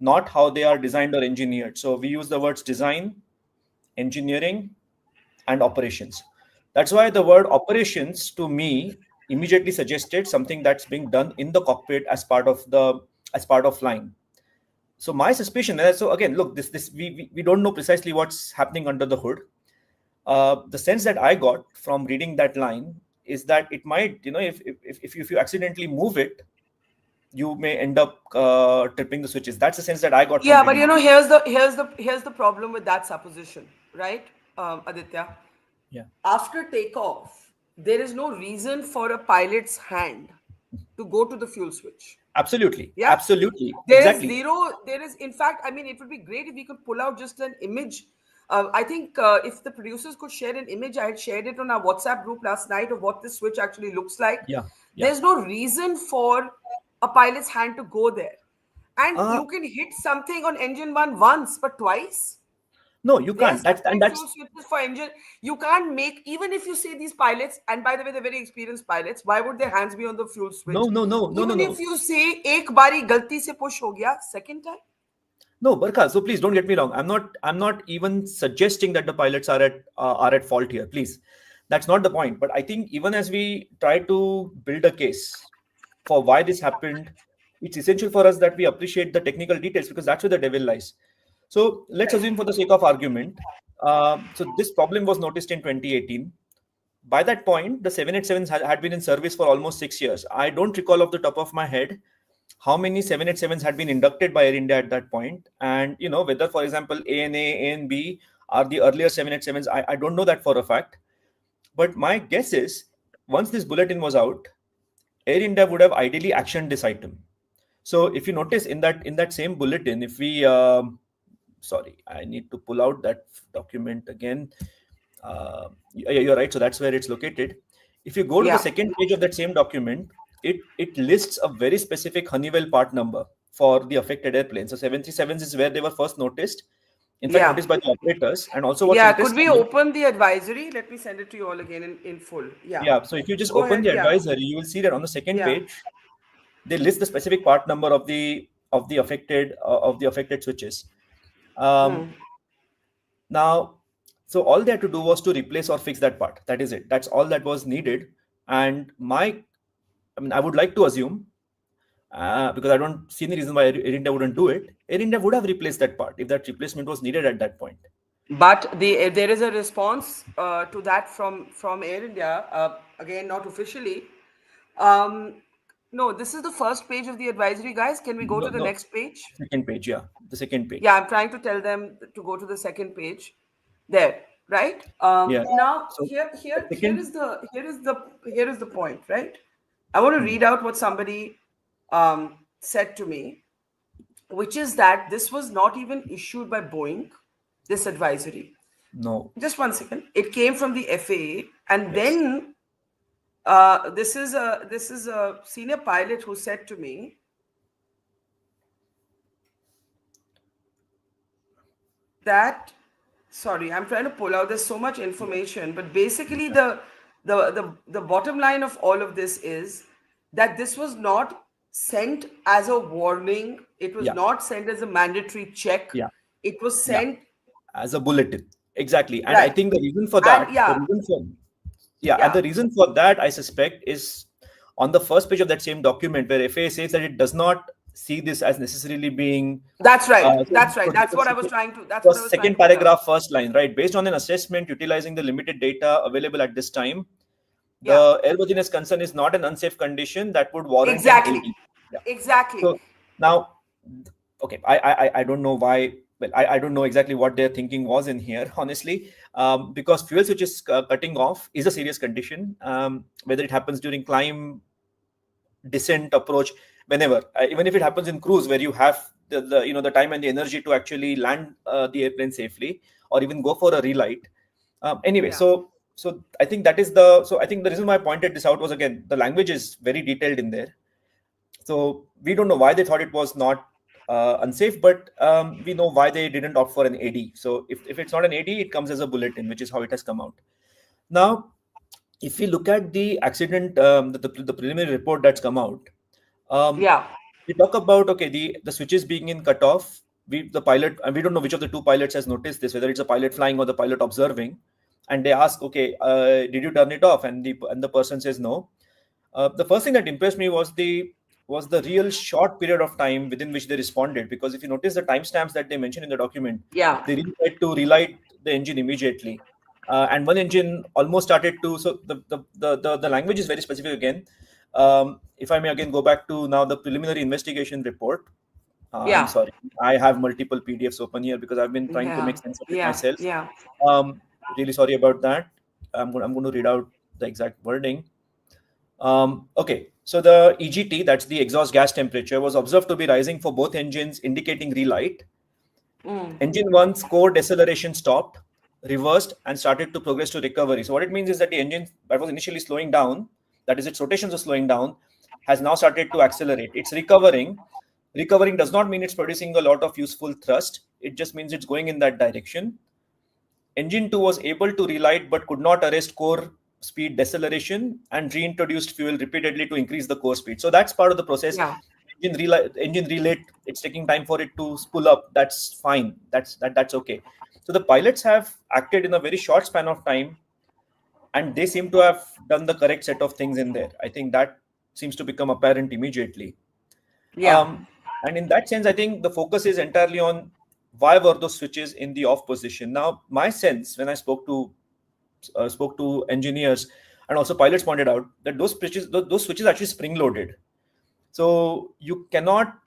not how they are designed or engineered. So we use the words design, engineering, and operations. That's why the word operations to me immediately suggested something that's being done in the cockpit as part of flying. So my suspicion, so again, look, this we don't know precisely what's happening under the hood. The sense that I got from reading that line is that it might, if you accidentally move it, you may end up tripping the switches. That's the sense that I got from Yeah, but reading. here's the problem with that supposition, right, Aditya? Yeah, After takeoff, there is no reason for a pilot's hand to go to the fuel switch. absolutely, Yeah. absolutely, There is exactly. zero, there is, in fact, I mean, it would be great if we could pull out just an image. I think if the producers could share an image, I had shared it on our WhatsApp group last night of what this switch actually looks like. Yeah, yeah. There's no reason for a pilot's hand to go there. And Uh, you can hit something on engine one once, but twice. no, you There are can't. separate fuel switches for engine. You can't make, even if you say these pilots, and by the way, they're very experienced pilots, why would their hands be on the fuel switch? No, no, no, no, no, Even if no. you say, ek bari galti se push ho gaya, second time? No, Barkha. So please don't get me wrong. I'm not even suggesting that the pilots are at fault here. Please, that's not the point. But I think even as we try to build a case for why this happened, it's essential for us that we appreciate the technical details because that's where the devil lies. So let's assume, for the sake of argument, so this problem was noticed in 2018. By that point, the 787s had been in service for almost 6 years. I don't recall off the top of my head how many 787s had been inducted by Air India at that point, and whether, for example, ANA, ANB are the earlier 787s. I don't know that for a fact, but my guess is once this bulletin was out, Air India would have ideally actioned this item. So if you notice in that same bulletin, if we sorry, I need to pull out that document again. Yeah, you're right. So that's where it's located. If you go to the Yeah. second page of that same document, it lists a very specific Honeywell part number for the affected airplane. So 737s is where they were first noticed. In fact, Yeah. noticed by the operators. And also what's Yeah. Could we interesting, open the advisory? Let me send it to you all again in full. Yeah. yeah. So if you just Go open ahead. the Yeah. advisory, you will see that on the second Yeah. page, they list the specific part number of the affected switches. Now, so all they had to do was to replace or fix that part. That is it. That's all that was needed. And I would like to assume, because I don't see any reason why Air India wouldn't do it. Air India would have replaced that part if that replacement was needed at that point. But there is a response to that from Air India. Again, not officially. No, this is the first page of the advisory, guys. Can we go No, to the no, next page? second page, yeah, the second page. Yeah, I'm trying to tell them to go to the second page. There, right? Yeah. Now So the here second, is the point, right? I want to read out what somebody said to me, which is that this was not even issued by Boeing, this advisory. no, Just one second. It came from the FAA, and yes, then this is a senior pilot who said to me that, sorry, I'm trying to pull out, there's so much information, but basically the bottom line of all of this is that this was not sent as a warning, it was yeah, not sent as a mandatory check, yeah, it was yeah, sent, as a bulletin, exactly. And I right, think the reason for and that, the reason for yeah, and yeah, the reason for that, I suspect, is on the first page of that same document where FAA says that it does not see this as necessarily being. that's right, So that's what I was trying to, that's what I first, was trying second to tell. paragraph, first line, right? Based on an assessment utilizing the limited data available at this time, Yeah, the airworthiness concern is not an unsafe condition that would warrant an exactly, AD. Yeah. exactly. So now, okay, I don't know why. Well, I don't know exactly what their thinking was in here, honestly, because fuel switches cutting off is a serious condition. Whether it happens during climb, descent, approach, whenever, even if it happens in cruise where you have the time and the energy to actually land the airplane safely, or even go for a relight. Anyway, Yeah. so I think that is the so I think the reason why I pointed this out was, again, the language is very detailed in there. So we don't know why they thought it was not unsafe, but we know why they didn't opt for an AD. So if it's not an AD, it comes as a bulletin, which is how it has come out. Now, if we look at the accident, the preliminary report that's come out, um, Yeah. we talk about, okay, the switches being in cutoff. The pilot, and we don't know which of the two pilots has noticed this, whether it's a pilot flying or the pilot observing, and they ask, okay, did you turn it off? And the person says no. The first thing that impressed me was the real short period of time within which they responded. Because if you notice the timestamps that they mention in the document, Yeah. they really tried to relight the engine immediately, and one engine almost started to. So the language is very specific again. If I may again go back to now the preliminary investigation report. I'm Yeah. sorry, I have multiple PDFs open here because I've been trying to Yeah. make sense of it Yeah. myself. Yeah. Um, really sorry about that. I'm going to read out the exact wording. Okay, so the EGT, that's the exhaust gas temperature, was observed to be rising for both engines, indicating relight. Engine 1's core deceleration stopped, reversed, and started to progress to recovery. So what it means is that the engine that was initially slowing down, that is, its rotations were slowing down, has now started to accelerate. It's recovering. Recovering does not mean it's producing a lot of useful thrust. It just means it's going in that direction. Engine 2 was able to relight but could not arrest core speed deceleration and reintroduced fuel repeatedly to increase the core speed. So that's part of the process. Yeah. Engine relight, it's taking time for it to spool up. That's fine. That's okay. So the pilots have acted in a very short span of time, and they seem to have done the correct set of things in there. I think that seems to become apparent immediately. Yeah. And in that sense, I think the focus is entirely on why were those switches in the off position. Now, my sense when I spoke to engineers and also pilots pointed out that those switches actually spring loaded. So you cannot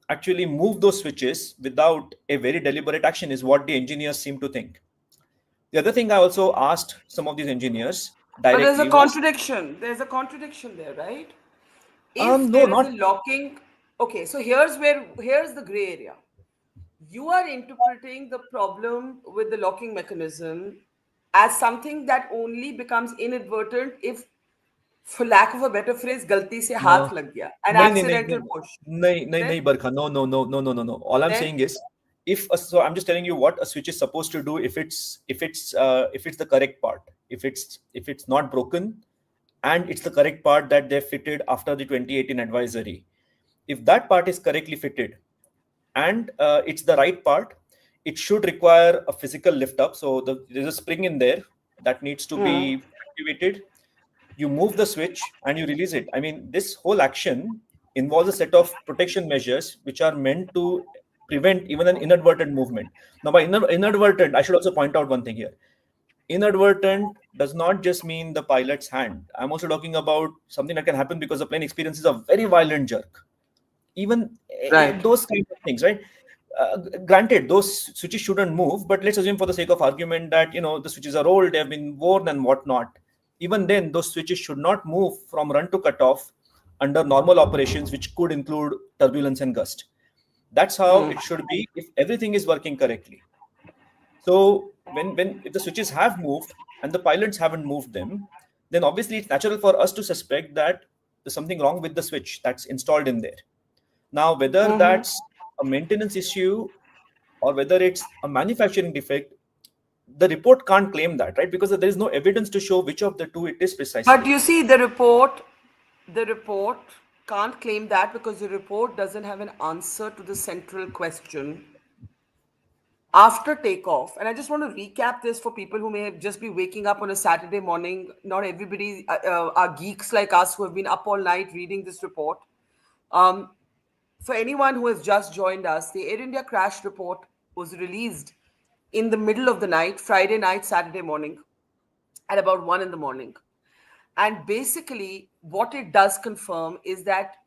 actually move those switches without a very deliberate action, is what the engineers seem to think. The other thing I also asked some of these engineers But there's a directly was, contradiction. There's a contradiction there, right? If no, there is a not. locking, okay, so here's the gray area. You are interpreting the problem with the locking mechanism as something that only becomes inadvertent if, for lack of a better phrase, galti se No. haath lag gaya, an नहीं नहीं नहीं accidental नहीं push. नहीं नहीं Then, नहीं Barkha. No. All I'm then, saying is, so I'm just telling you what a switch is supposed to do if it's the correct part, if it's not broken, and it's the correct part that they fitted after the 2018 advisory. If that part is correctly fitted and it's the right part, it should require a physical lift up. So there's a spring in there that needs to be activated. You move the switch and you release it. I mean, this whole action involves a set of protection measures which are meant to prevent even an inadvertent movement. Now, by inadvertent, I should also point out one thing here. Inadvertent does not just mean the pilot's hand. I'm also talking about something that can happen because the plane experiences a very violent jerk. Even right. those kind of things, right? Granted, those switches shouldn't move, but let's assume for the sake of argument that the switches are old, they have been worn and whatnot. Even then, those switches should not move from run to cutoff under normal operations, which could include turbulence and gust. That's how it should be if everything is working correctly. So when if the switches have moved and the pilots haven't moved them, then obviously it's natural for us to suspect that there's something wrong with the switch that's installed in there. Now, whether that's a maintenance issue or whether it's a manufacturing defect, the report can't claim that, right? Because there is no evidence to show which of the two it is But precisely. you see, the report can't claim that because the report doesn't have an answer to the central question after takeoff. And I just want to recap this for people who may just be waking up on a Saturday morning. Not everybody are geeks like us who have been up all night reading this report. For anyone who has just joined us, the Air India crash report was released in the middle of the night, Friday night, Saturday morning, at about 1 in the morning. And basically, what it does confirm is that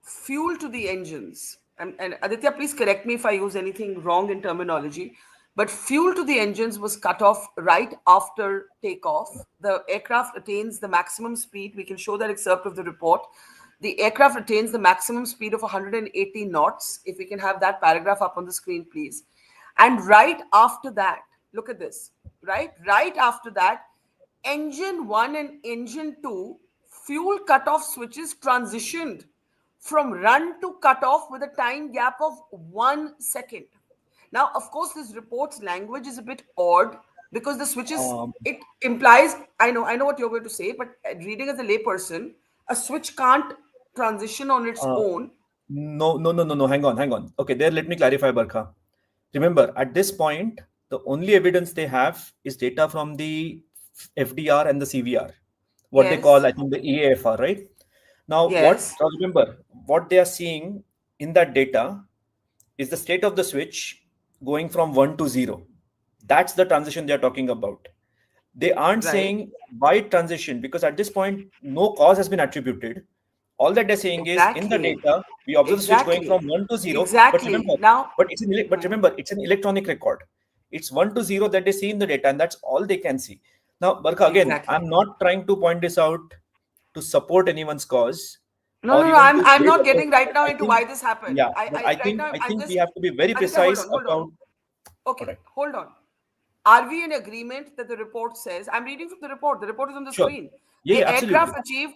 fuel to the engines, and Aditya, please correct me if I use anything wrong in terminology, but fuel to the engines was cut off right after takeoff. The aircraft attains the maximum speed. We can show that excerpt of the report. The aircraft attains the maximum speed of 180 knots. If we can have that paragraph up on the screen, please. And right after that, look at this. right? Right after that, engine 1 and engine 2 fuel cutoff switches transitioned from run to cutoff with a time gap of 1 second. Now, of course, this report's language is a bit odd because the switches, Um, it implies, I know what you're going to say, but reading as a layperson, a switch can't transition on its uh, own. no, no, no, no, no. Hang on, hang on. Okay, there. Let me clarify, Barkha. Remember, at this point, the only evidence they have is data from the FDR and the CVR, what they call, Yes, I think, the EAFR, right? Now, yes, now remember, what they are seeing in that data is the state of the switch going from 1 to 0. That's the transition they are talking about. They aren't right. saying why it transitioned, because at this point, no cause has been attributed. All that they're saying is in the Exactly. data, we observe the switch going Exactly. from 1 to 0. But Exactly. remember, Now, but remember, it's an electronic record. It's 1 to 0 that they see in the data, and that's all they can see. Now, Barkha, again, exactly. I'm not trying to point this out to support anyone's cause No, or no, no. even I'm to I'm raise not a getting question, right but now I into think, why this happened. yeah, I, but I right now I I'm think we just have to be very Aditya, hold precise on, hold on. about. All Okay, right, hold on. Are we in agreement that the report says, I'm reading from the report, the report is on the sure. screen. Yeah, The yeah, aircraft absolutely.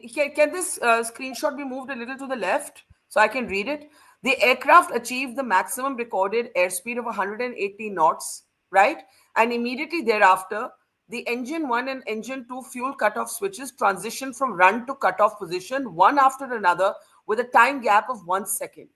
achieved, can this screenshot be moved a little to the left so I can read it? The aircraft achieved the maximum recorded airspeed of 180 knots, right? And immediately thereafter, the engine 1 and engine 2 fuel cutoff switches transition from run to cutoff position one after another with a time gap of 1 second.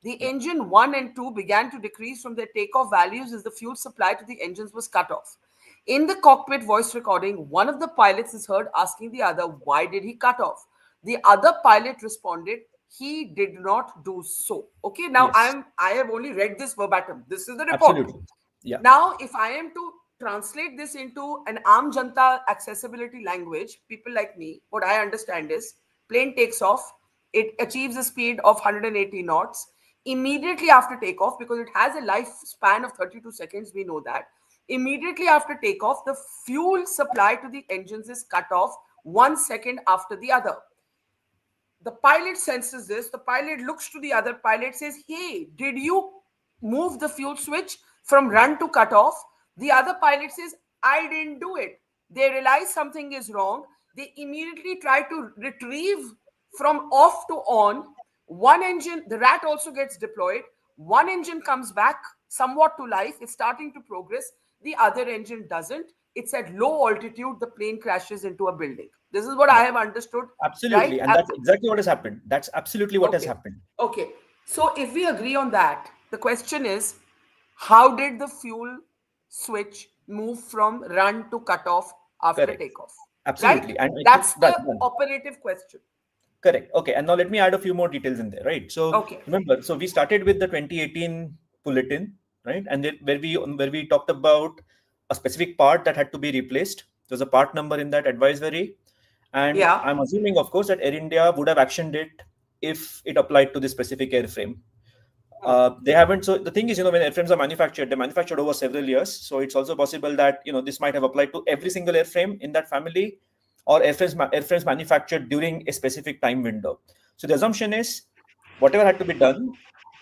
The Yeah, engine 1 and 2 began to decrease from their takeoff values as the fuel supply to the engines was cut off. In the cockpit voice recording, one of the pilots is heard asking the other, why did he cut off? The other pilot responded, he did not do so. Okay, now yes, I have only read this verbatim. This is the report. absolutely. Yeah, Now, if I am to translate this into an Aam Janta accessibility language, people like me, what I understand is plane takes off, it achieves a speed of 180 knots. Immediately after takeoff, because it has a lifespan of 32 seconds, we know that. Immediately after takeoff, the fuel supply to the engines is cut off 1 second after the other. The pilot senses this. The pilot looks to the other pilot, says, hey, did you move the fuel switch from run to cut off? The other pilot says, I didn't do it. They realize something is wrong. They immediately try to retrieve from off to on. One engine, the rat also gets deployed. One engine comes back somewhat to life. It's starting to progress. The other engine doesn't. It's at low altitude. The plane crashes into a building. This is what I yeah, have understood, right? absolutely. And that's exactly what has happened. That's absolutely what has Okay. happened. Okay. So if we agree on that, the question is, how did the fuel switch move from run to cut off after Correct. takeoff? Right? Absolutely. And I think That's that the one. operative question. Correct. Okay. And now let me add a few more details in there, right? So Okay. remember, so we started with the 2018 bulletin, right? And then where we talked about a specific part that had to be replaced. There's a part number in that advisory. And Yeah. I'm assuming, of course, that Air India would have actioned it if it applied to this specific airframe. Hmm. They haven't. So the thing is, when airframes are manufactured, they're manufactured over several years. So it's also possible that this might have applied to every single airframe in that family, or airframes manufactured during a specific time window. So the assumption is, whatever had to be done,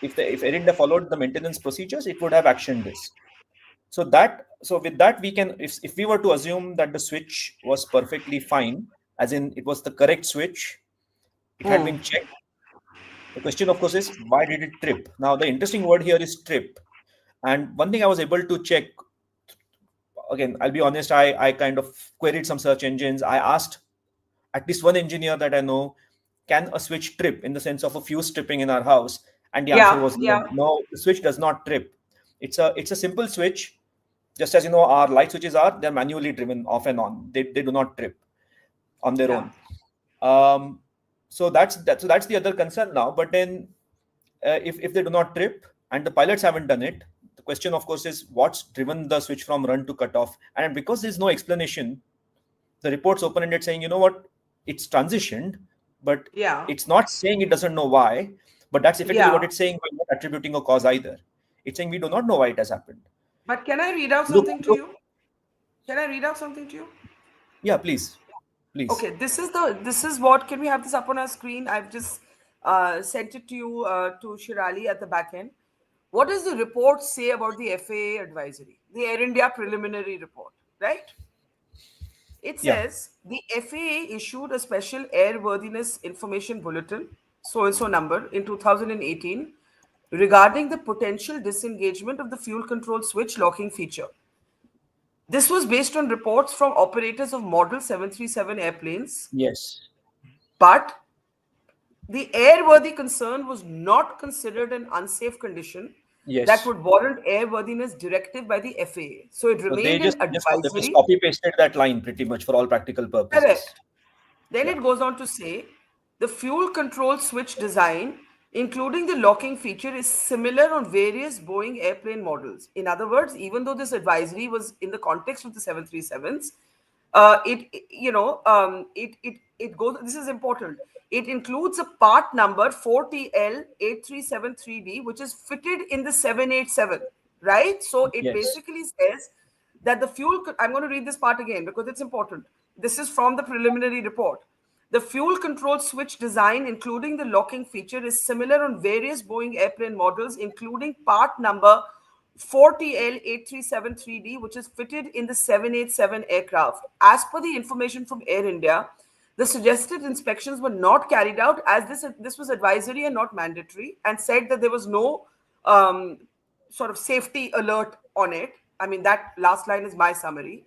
if Air India followed the maintenance procedures, it would have actioned this. So with that, we can, if we were to assume that the switch was perfectly fine, as in it was the correct switch, it had Hmm. been checked. The question, of course, is why did it trip? Now, the interesting word here is trip. And one thing I was able to check, again, I'll be honest, I kind of queried some search engines. I asked at least one engineer that I know, can a switch trip in the sense of a fuse tripping in our house? And the answer Yeah. was no. Yeah. No, the switch does not trip. It's a simple switch, just as our light switches are. They're manually driven off and on. They do not trip on their Yeah. own. So that's the other concern now. But then, if they do not trip and the pilots haven't done it, the question, of course, is what's driven the switch from run to cutoff? And because there's no explanation, the report's open-ended, saying, what, it's transitioned, but Yeah. it's not saying it doesn't know why. But that's effectively what Yeah. it's saying by not attributing a cause either. It's saying we do not know why it has happened. But can I read out Look, something to look, you? Can I read out something to you? yeah, please, please. Okay, this is what, can we have this up on our screen? I've just sent it to you to Shirali at the back end. What does the report say about the FAA advisory? the Air India preliminary report, right? It Yeah. says the FAA issued a special airworthiness information bulletin, so and so number, in 2018 regarding the potential disengagement of the fuel control switch locking feature. This was based on reports from operators of Model 737 airplanes, Yes. but the airworthy concern was not considered an unsafe condition that Yes. would warrant airworthiness directive by the FAA. So it So they remained an just advisory. copy pasted that line pretty much for all practical purposes. Correct. Then Yeah. it goes on to say the fuel control switch design, including the locking feature, is similar on various Boeing airplane models. In other words, even though this advisory was in the context of the 737s, it goes. This is important. It includes a part number 4TL8373D, which is fitted in the 787, right? So it Yes. basically says that the I'm going to read this part again because it's important. This is from the preliminary report. The fuel control switch design, including the locking feature, is similar on various Boeing airplane models, including part number 4TL8373D, which is fitted in the 787 aircraft. As per the information from Air India, the suggested inspections were not carried out as this was advisory and not mandatory, and said that there was no sort of safety alert on it. I mean, that last line is my summary.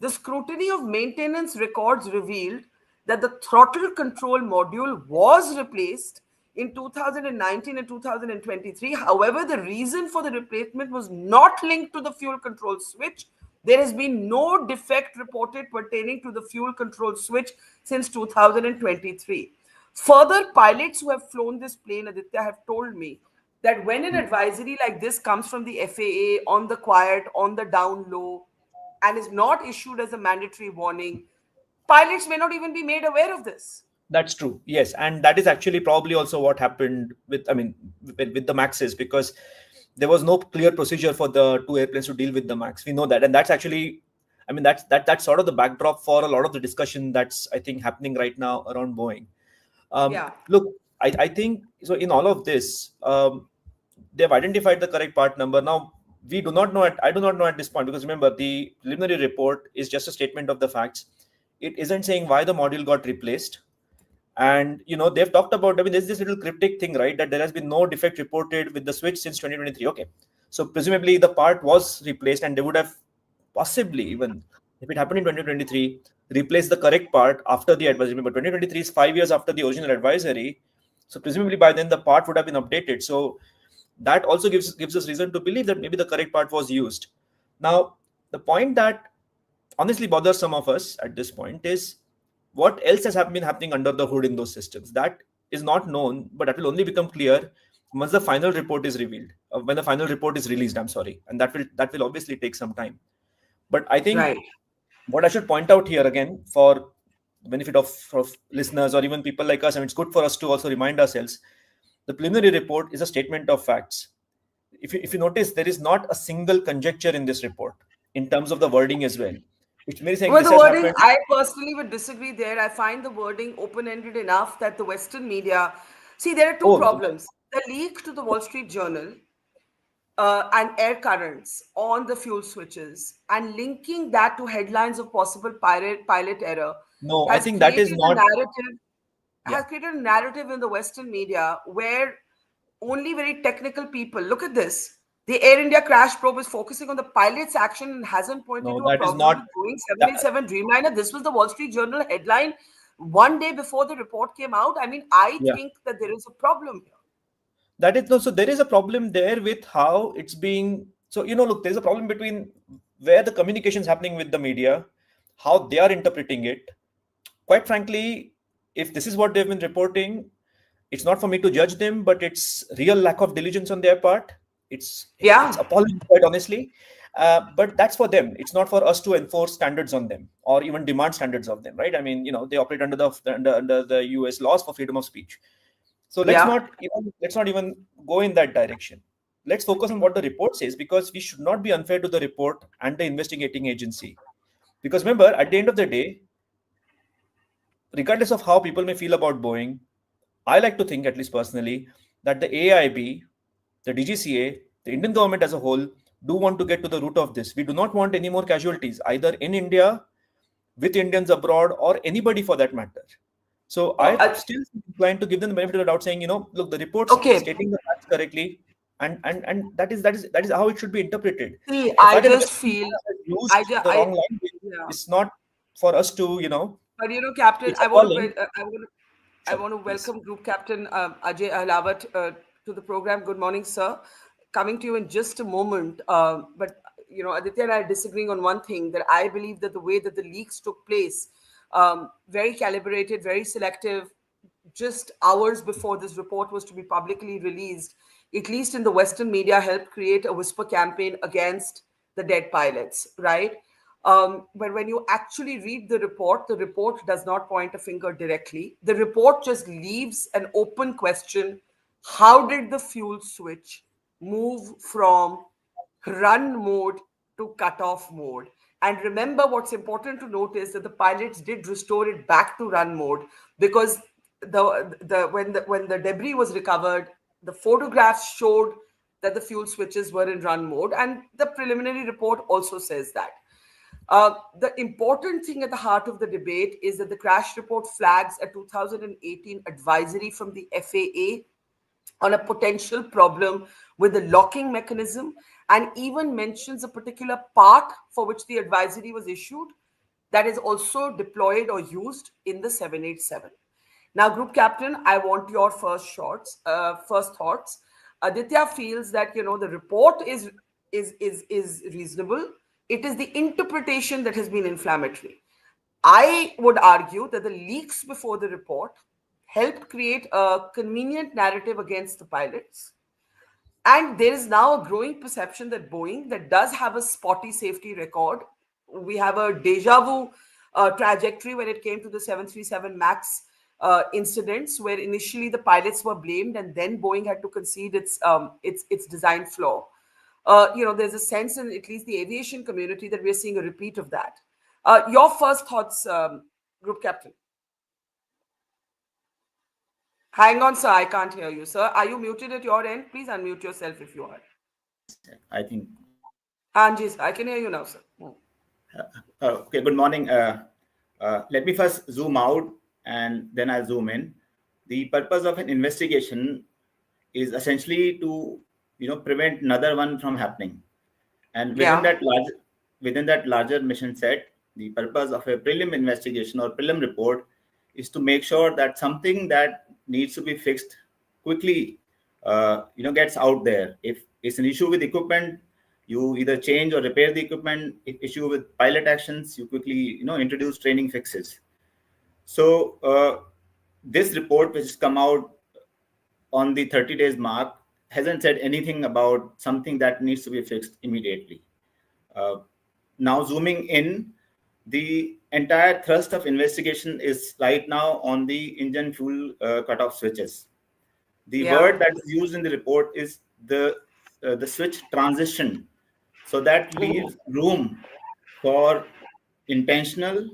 The scrutiny of maintenance records revealed that the throttle control module was replaced in 2019 and 2023. However, the reason for the replacement was not linked to the fuel control switch. There has been no defect reported pertaining to the fuel control switch since 2023. Further, pilots who have flown this plane, Aditya, have told me that when an advisory like this comes from the FAA on the quiet, on the down low, and is not issued as a mandatory warning, pilots may not even be made aware of this. That's true. Yes, and that is actually probably also what happened with, I mean, with the Maxes, because there was no clear procedure for the two airplanes to deal with the Max. We know that, and that's actually, I mean, that's sort of the backdrop for a lot of the discussion that's, I think, happening right now around Boeing. Yeah. Look, I think so. In all of this, they've identified the correct part number. Now we do not know I do not know at this point, because remember, the preliminary report is just a statement of the facts. It isn't saying why the module got replaced. And they've talked about, I mean, there's this little cryptic thing, right, that there has been no defect reported with the switch since 2023. Okay, so presumably the part was replaced, and they would have possibly, even if it happened in 2023, replaced the correct part after the advisory. But 2023 is 5 years after the original advisory, so presumably by then the part would have been updated. So that also gives us reason to believe that maybe the correct part was used. Now, the point that honestly bothers some of us at this point is what else has been happening under the hood in those systems. That is not known, but that will only become clear once the final report is revealed, when the final report is released, I'm sorry, and that will obviously take some time. But I think Right. what I should point out here again, for the benefit of listeners or even people like us, and it's good for us to also remind ourselves, the preliminary report is a statement of facts. If you notice, there is not a single conjecture in this report in terms of the wording as well. It's merely saying Well, this the has wording, happened. I personally would disagree there. I find the wording open ended enough that the Western media. See, there are two Oh, problems. The leak to the Wall Street Journal and air currents on the fuel switches and linking that to headlines of possible pilot error no, I has think that is created a not. narrative Yeah. in the Western media where only very technical people look at this. The Air India crash probe is focusing on the pilot's action and hasn't pointed No, to a that is problem not. with Boeing That, 787 Dreamliner. This was the Wall Street Journal headline one day before the report came out. I mean, I yeah. think that there is a problem here. That is no. So there is a problem there with how it's being. So look, there's a problem between where the communication is happening with the media, how they are interpreting it. Quite frankly, if this is what they've been reporting, it's not for me to judge them, but it's real lack of diligence on their part. It's Yeah, appalling, quite honestly. But that's for them. It's not for us to enforce standards on them or even demand standards of them, right? I mean, they operate under the US laws for freedom of speech. So yeah. let's not even go in that direction. Let's focus on what the report says, because we should not be unfair to the report and the investigating agency. Because remember, at the end of the day, regardless of how people may feel about Boeing, I like to think, at least personally, that the AIB, the DGCA, the Indian government as a whole do want to get to the root of this. We do not want any more casualties, either in India, with Indians abroad, or anybody for that matter. So I still inclined to give them the benefit of the doubt, saying, look, the report's stating the facts correctly, and that is how it should be interpreted. See, The I fact that just Western feel, media has used the wrong language yeah. is not for us to, But Captain, it's appalling. I want to welcome Group Captain Ajay Ahlawat to the program. Good morning, sir. Coming to you in just a moment. But Aditya and I are disagreeing on one thing, that I believe that the way that the leaks took place, very calibrated, very selective, just hours before this report was to be publicly released, at least in the Western media, helped create a whisper campaign against the dead pilots, right? But when you actually read the report does not point a finger directly. The report just leaves an open question. How did the fuel switch move from run mode to cut off mode? And remember, what's important to note is that the pilots did restore it back to run mode, because when the debris was recovered, the photographs showed that the fuel switches were in run mode, and the preliminary report also says that. The important thing at the heart of the debate is that the crash report flags a 2018 advisory from the FAA on a potential problem with the locking mechanism, and even mentions a particular part for which the advisory was issued that is also deployed or used in the 787. Now, Group Captain, I want your first thoughts. Aditya feels that the report is reasonable. It is the interpretation that has been inflammatory. I would argue that the leaks before the report helped create a convenient narrative against the pilots. And there is now a growing perception that Boeing, that does have a spotty safety record, we have a deja vu trajectory when it came to the 737 MAX incidents, where initially the pilots were blamed and then Boeing had to concede its design flaw. There's a sense in at least the aviation community that we're seeing a repeat of that. Your first thoughts, Group Captain? Hang on, sir. I can't hear you, sir. Are you muted at your end? Please unmute yourself if you are. I think. Hanji, sir. I can hear you now, sir. Okay, good morning. Let me first zoom out and then I'll zoom in. The purpose of an investigation is essentially to prevent another one from happening. And within that larger mission set, the purpose of a prelim investigation or prelim report is to make sure that something that needs to be fixed quickly gets out there. If it's an issue with equipment, you either change or repair the equipment. If issue with pilot actions, you quickly introduce training fixes. So this report, which has come out on the 30 days mark, hasn't said anything about something that needs to be fixed immediately. Now zooming in, the entire thrust of investigation is right now on the engine fuel cutoff switches. The word that is used in the report is the switch transition. So that leaves room for intentional,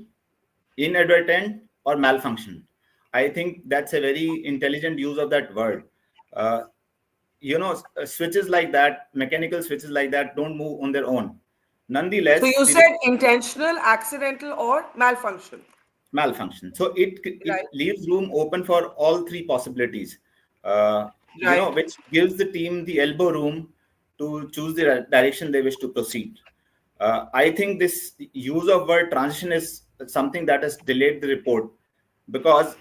inadvertent, or malfunction. I think that's a very intelligent use of that word. Switches like that, mechanical switches like that, don't move on their own. Nonetheless, so you said intentional, accidental, or malfunction. Malfunction. So it leaves room open for all three possibilities. Which gives the team the elbow room to choose the direction they wish to proceed. I think this use of word transition is something that has delayed the report, because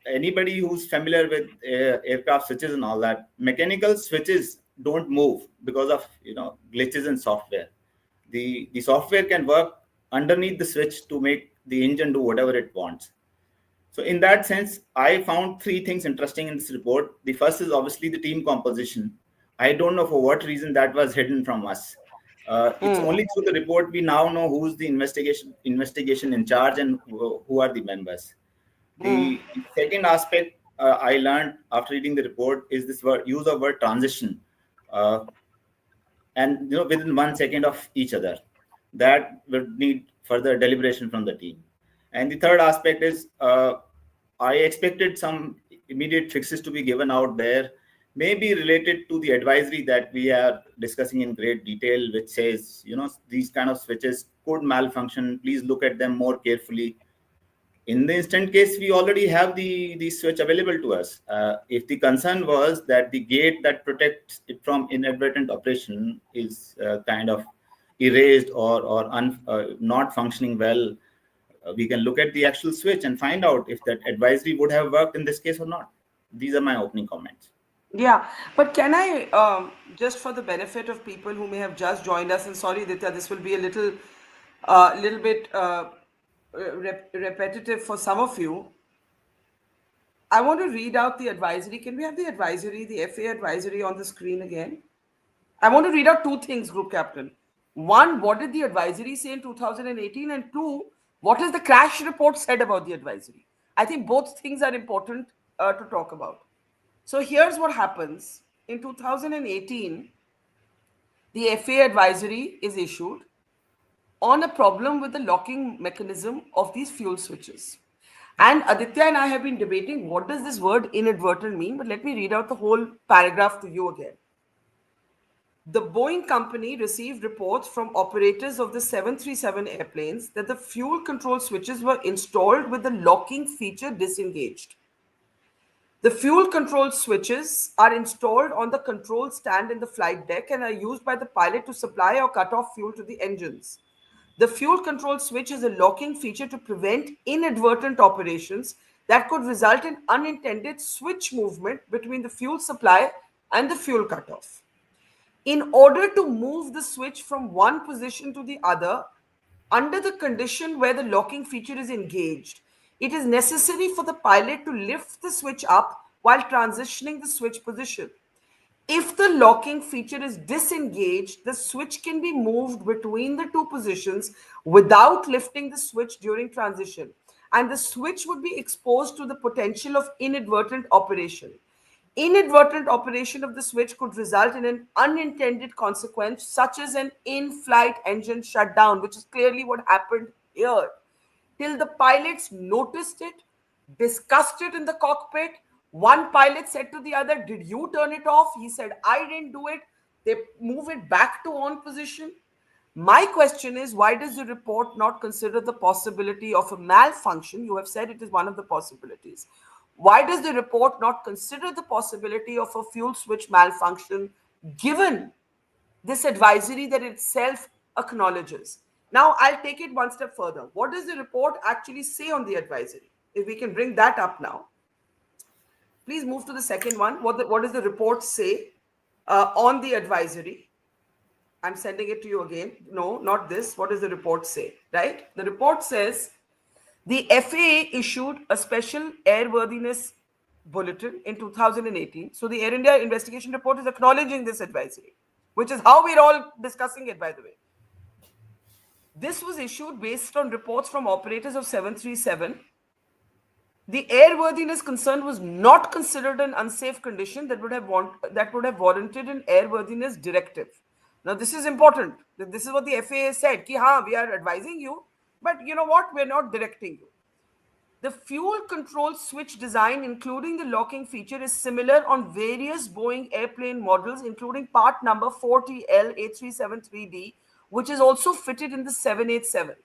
anybody who's familiar with aircraft switches and all that, mechanical switches don't move because of glitches in software. The software can work underneath the switch to make the engine do whatever it wants. So in that sense, I found three things interesting in this report. The first is obviously the team composition. I don't know for what reason that was hidden from us. It's only through the report we now know who's the investigation in charge and who are the members. The second aspect I learned after reading the report is this use of word transition, and within 1 second of each other. That would need further deliberation from the team. And the third aspect is I expected some immediate fixes to be given out there, may be related to the advisory that we are discussing in great detail, which says, these kind of switches could malfunction. Please look at them more carefully. In the instant case, we already have the switch available to us. If the concern was that the gate that protects it from inadvertent operation is kind of erased or not functioning well, we can look at the actual switch and find out if that advisory would have worked in this case or not. These are my opening comments. Yeah, but can I, just for the benefit of people who may have just joined us, and sorry, Ditya, this will be a little bit repetitive for some of you. I want to read out the advisory. Can we have the advisory, the FA advisory on the screen again? I want to read out two things, Group Captain. One, what did the advisory say in 2018? And two, what has the crash report said about the advisory? I think both things are important to talk about. So here's what happens. In 2018, the FA advisory is issued on a problem with the locking mechanism of these fuel switches. And Aditya and I have been debating what does this word inadvertent mean, but let me read out the whole paragraph to you again. The Boeing company received reports from operators of the 737 airplanes that the fuel control switches were installed with the locking feature disengaged. The fuel control switches are installed on the control stand in the flight deck and are used by the pilot to supply or cut off fuel to the engines. The fuel control switch is a locking feature to prevent inadvertent operations that could result in unintended switch movement between the fuel supply and the fuel cutoff. In order to move the switch from one position to the other, under the condition where the locking feature is engaged, it is necessary for the pilot to lift the switch up while transitioning the switch position. If the locking feature is disengaged, the switch can be moved between the two positions without lifting the switch during transition, and the switch would be exposed to the potential of inadvertent operation. Inadvertent operation of the switch could result in an unintended consequence, such as an in-flight engine shutdown, which is clearly what happened here. Till the pilots noticed it, discussed it in the cockpit. One pilot said to the other, "Did you turn it off?" He said, "I didn't do it." They move it back to on position. My question is, why does the report not consider the possibility of a malfunction? You have said it is one of the possibilities. Why does the report not consider the possibility of a fuel switch malfunction given this advisory that itself acknowledges? Now, I'll take it one step further. What does the report actually say on the advisory? If we can bring that up now. Please move to the second one. What does the report say on the advisory? I'm sending it to you again. No, not this. What does the report say? Right? The report says the FAA issued a special airworthiness bulletin in 2018. So the Air India investigation report is acknowledging this advisory, which is how we're all discussing it, by the way. This was issued based on reports from operators of 737. The airworthiness concern was not considered an unsafe condition that would have warranted an airworthiness directive. Now, this is important. This is what the FAA said. Ki, haan, we are advising you, but you know what? We're not directing you. The fuel control switch design, including the locking feature, is similar on various Boeing airplane models, including part number 40L8373D, which is also fitted in the 787.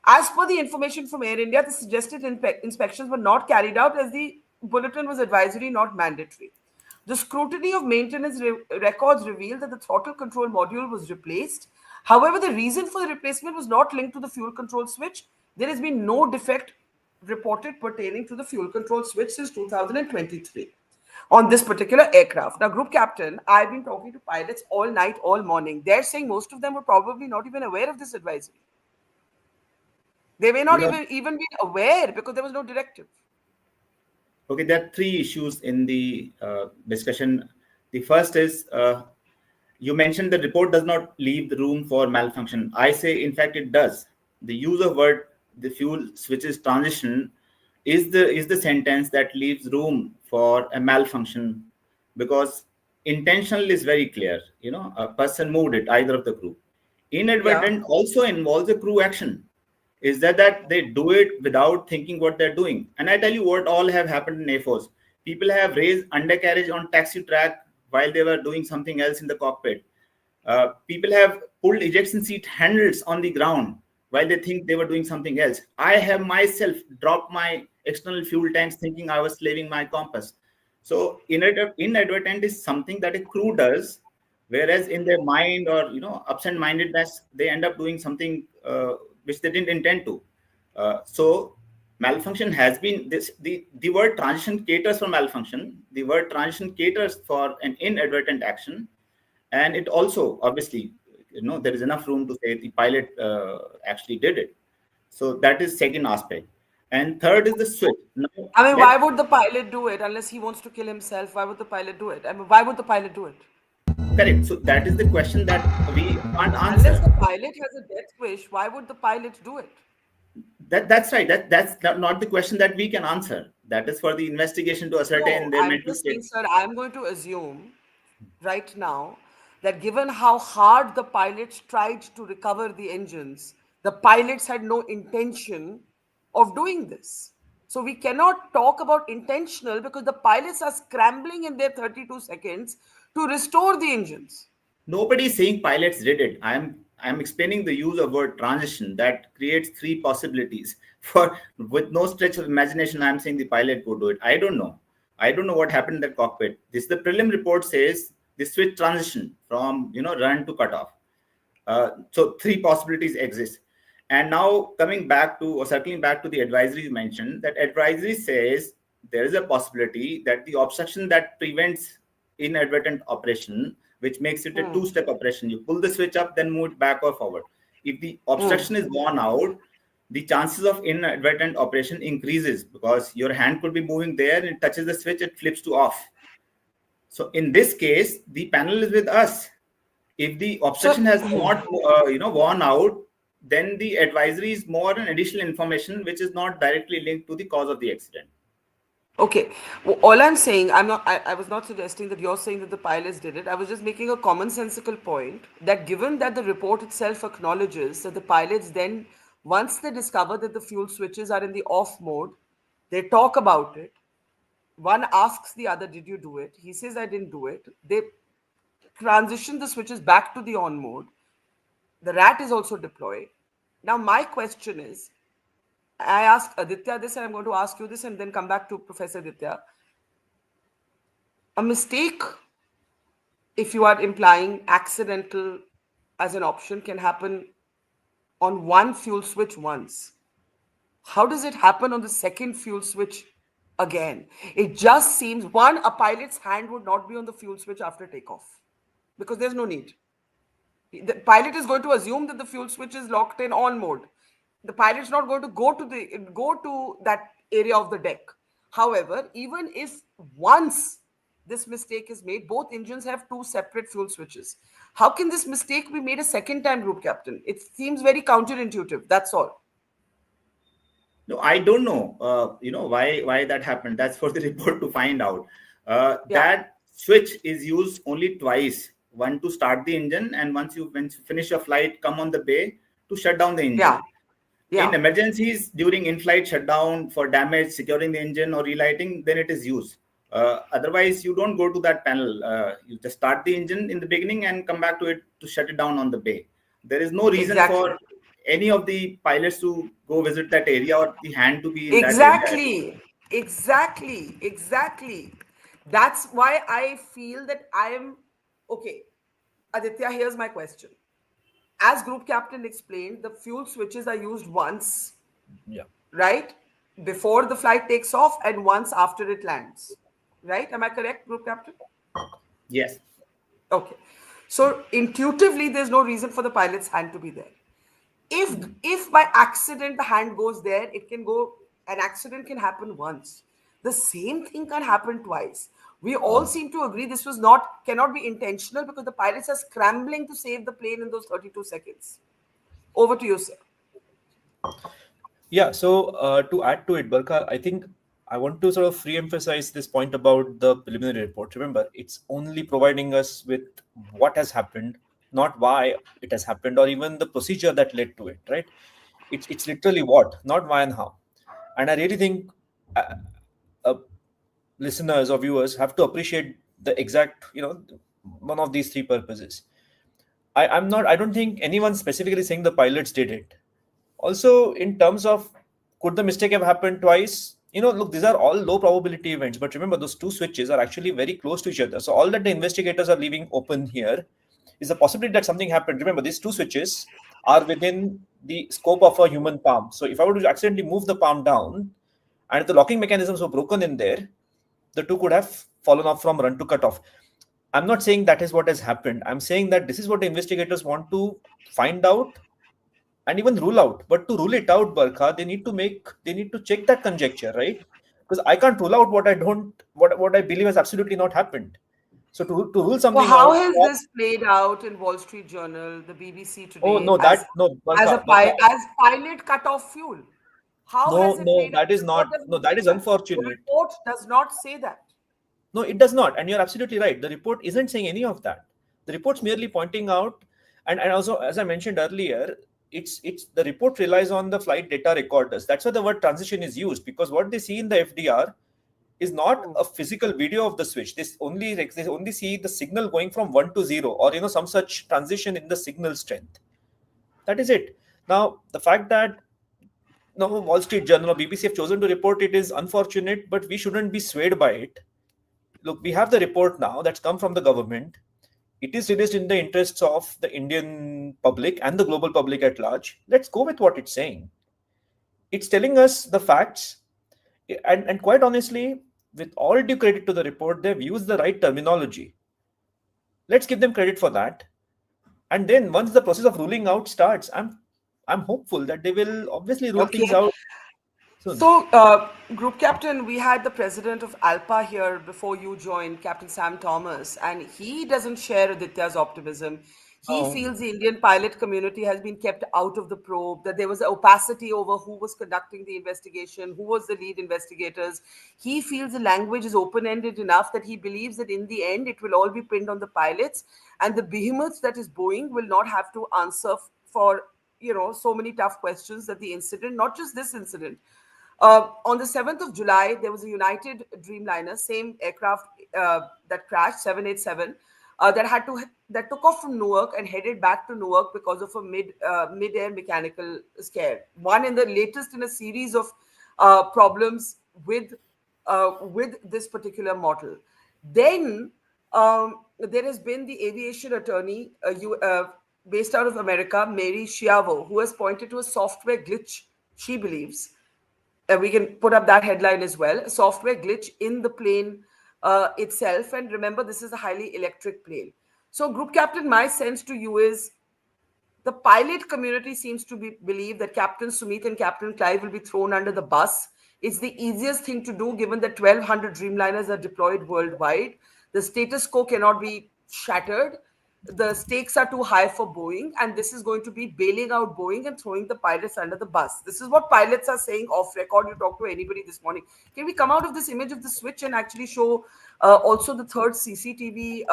As per the information from Air India, the suggested inspections were not carried out as the bulletin was advisory, not mandatory. The scrutiny of maintenance records revealed that the throttle control module was replaced. However, the reason for the replacement was not linked to the fuel control switch. There has been no defect reported pertaining to the fuel control switch since 2023 on this particular aircraft. Now, Group Captain, I've been talking to pilots all night, all morning. They're saying most of them were probably not even aware of this advisory. They may not even be aware because there was no directive. Okay, there are three issues in the discussion. The first is you mentioned the report does not leave the room for malfunction. I say, in fact, it does. The use of word the fuel switches transition is the sentence that leaves room for a malfunction, because intentional is very clear. A person moved it, either of the crew. Inadvertent also involves a crew action. Is that they do it without thinking what they're doing. And I tell you what all have happened in A4s. People have raised undercarriage on taxi track while they were doing something else in the cockpit. People have pulled ejection seat handles on the ground while they think they were doing something else. I have myself dropped my external fuel tanks thinking I was slaving my compass. So inadvertent is something that a crew does, whereas in their mind or absent-mindedness, they end up doing something which they didn't intend to. So malfunction has been this. The word transition caters for malfunction. The word transition caters for an inadvertent action, and it also obviously there is enough room to say the pilot actually did it. So that is second aspect, and third is the switch. Now, I mean, why would the pilot do it unless he wants to kill himself? Why would the pilot do it? I mean, why would the pilot do it? correct. So that is the question that we can't Unless answer. the pilot has a death wish, why would the pilot do it? That's right. That's not the question that we can answer. That is for the investigation to ascertain No, their I'm mental just saying, state. sir, I'm going to assume right now that given how hard the pilots tried to recover the engines, the pilots had no intention of doing this. So we cannot talk about intentional because the pilots are scrambling in their 32 seconds to restore the engines. Nobody is saying pilots did it. I'm explaining the use of word transition that creates three possibilities. For with no stretch of imagination, I'm saying the pilot could do it. I don't know. I don't know what happened in the cockpit. This the prelim report says the switch transition from run to cutoff. So three possibilities exist. And now coming back to or circling back to the advisory you mentioned, that advisory says there is a possibility that the obstruction that prevents inadvertent operation, which makes it a two-step operation, you pull the switch up, then move it back or forward. If the obstruction is worn out, the chances of inadvertent operation increases because your hand could be moving there, it touches the switch, it flips to off. So in this case, the panel is with us. If the So, obstruction has not worn out, then the advisory is more an additional information which is not directly linked to the cause of the accident. okay. Well, all I'm saying, I was not suggesting that you're saying that the pilots did it. I was just making a commonsensical point that given that the report itself acknowledges that the pilots then, once they discover that the fuel switches are in the off mode, they talk about it. One asks the other, did you do it? He says, I didn't do it. They transition the switches back to the on mode. The rat is also deployed. Now, my question is, I asked Aditya this, and I'm going to ask you this, and then come back to Professor Aditya. A mistake, if you are implying accidental as an option, can happen on one fuel switch once. How does it happen on the second fuel switch again? It just seems one, a pilot's hand would not be on the fuel switch after takeoff because there's no need. The pilot is going to assume that the fuel switch is locked in on mode. The pilot's not going to go to that area of the deck. However, even if once this mistake is made, both engines have two separate fuel switches. How can this mistake be made a second time, Group Captain? It seems very counterintuitive. That's all. No, I don't know. Why that happened. That's for the report to find out. Yeah, That switch is used only twice. One to start the engine, and once you finish your flight, come on the bay to shut down the engine. yeah, In yeah. emergencies, during in-flight shutdown for damage, securing the engine or relighting, then it is used. Otherwise, you don't go to that panel. You just start the engine in the beginning and come back to it to shut it down on the bay. There is no reason Exactly. for any of the pilots to go visit that area or the hand to be in that area. Exactly. Exactly. Exactly. That's why I feel that I am okay. Aditya, here's my question. As Group Captain explained, the fuel switches are used once, Yeah. right? Before the flight takes off and once after it lands. Right? Am I correct, Group Captain? Yes. Okay. So intuitively, there's no reason for the pilot's hand to be there. If by accident the hand goes there, it can go. An accident can happen once. The same thing can happen twice. We all seem to agree this was not cannot be intentional because the pilots are scrambling to save the plane in those 32 seconds. Over to you, sir. Yeah, so to add to it, Barkha, I think I want to sort of re-emphasize this point about the preliminary report. Remember, it's only providing us with what has happened, not why it has happened, or even the procedure that led to it, right? It's literally what, not why and how. And I really think uh, listeners or viewers have to appreciate the exact, one of these three purposes. I don't think anyone specifically saying the pilots did it. Also, in terms of could the mistake have happened twice? Look, these are all low probability events, but remember those two switches are actually very close to each other. So all that the investigators are leaving open here is the possibility that something happened. Remember, these two switches are within the scope of a human palm. So if I were to accidentally move the palm down, and if the locking mechanisms were broken in there, the two could have fallen off from run to cut off. I'm not saying that is what has happened. I'm saying that this is what the investigators want to find out and even rule out. But to rule it out, Barkha, they need to check that conjecture, right? Because I can't rule out what I believe has absolutely not happened. So to rule So something how out, has this played out in Wall Street Journal, the BBC oh today, no, as Barkha, as pilot cut off fuel? How has it no, played out? that is The report not, doesn't no, that say is that. The unfortunate. report does not say that. No, it does not. And you're absolutely right. The report isn't saying any of that. The report's merely pointing out, and also, as I mentioned earlier, it's the report relies on the flight data recorders. That's why the word transition is used, because what they see in the FDR is not Hmm. a physical video of the switch. They only see the signal going from 1 to 0, or some such transition in the signal strength. That is it. Now, the fact that no Wall Street Journal or BBC have chosen to report it is unfortunate, but we shouldn't be swayed by it. Look, we have the report now that's come from the government. It is released in the interests of the Indian public and the global public at large. Let's go with what it's saying. It's telling us the facts, and quite honestly, with all due credit to the report, they've used the right terminology. Let's give them credit for that. And then once the process of ruling out starts, I'm hopeful that they will obviously rule things Okay. out soon. So, Group Captain, we had the president of ALPA here before you joined, Captain Sam Thomas, and he doesn't share Aditya's optimism. He Oh, feels the Indian pilot community has been kept out of the probe, that there was opacity over who was conducting the investigation, who was the lead investigators. He feels the language is open ended enough that he believes that in the end it will all be pinned on the pilots, and the behemoth that is Boeing will not have to answer for so many tough questions that the incident, not just this incident, on the 7th of July, there was a United Dreamliner, same aircraft that crashed, 787, that took off from Newark and headed back to Newark because of a mid-air mechanical scare. One in the latest in a series of problems with this particular model. Then there has been the aviation attorney based out of America, Mary Schiavo, who has pointed to a software glitch, she believes. We can put up that headline as well. A software glitch in the plane itself. And remember, this is a highly electric plane. So, Group Captain, my sense to you is the pilot community seems to believe that Captain Sumit and Captain Clive will be thrown under the bus. It's the easiest thing to do given that 1,200 Dreamliners are deployed worldwide. The status quo cannot be shattered. The stakes are too high for Boeing, and this is going to be bailing out Boeing and throwing the pilots under the bus. This is what pilots are saying off record. You talk to anybody this morning. Can we come out of this image of the switch and actually show also the third CCTV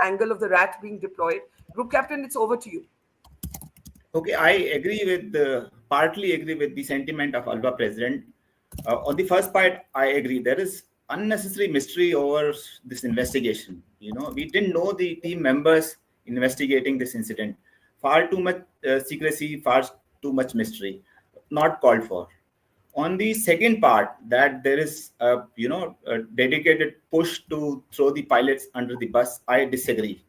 angle of the rat being deployed? Group Captain, it's over to you. Okay, I agree with partly agree with the sentiment of Alba President. On the first part, I agree. There is unnecessary mystery over this investigation. We didn't know the team members investigating this incident. Far too much secrecy, far too much mystery, not called for. On the second part, that there is a dedicated push to throw the pilots under the bus, I disagree.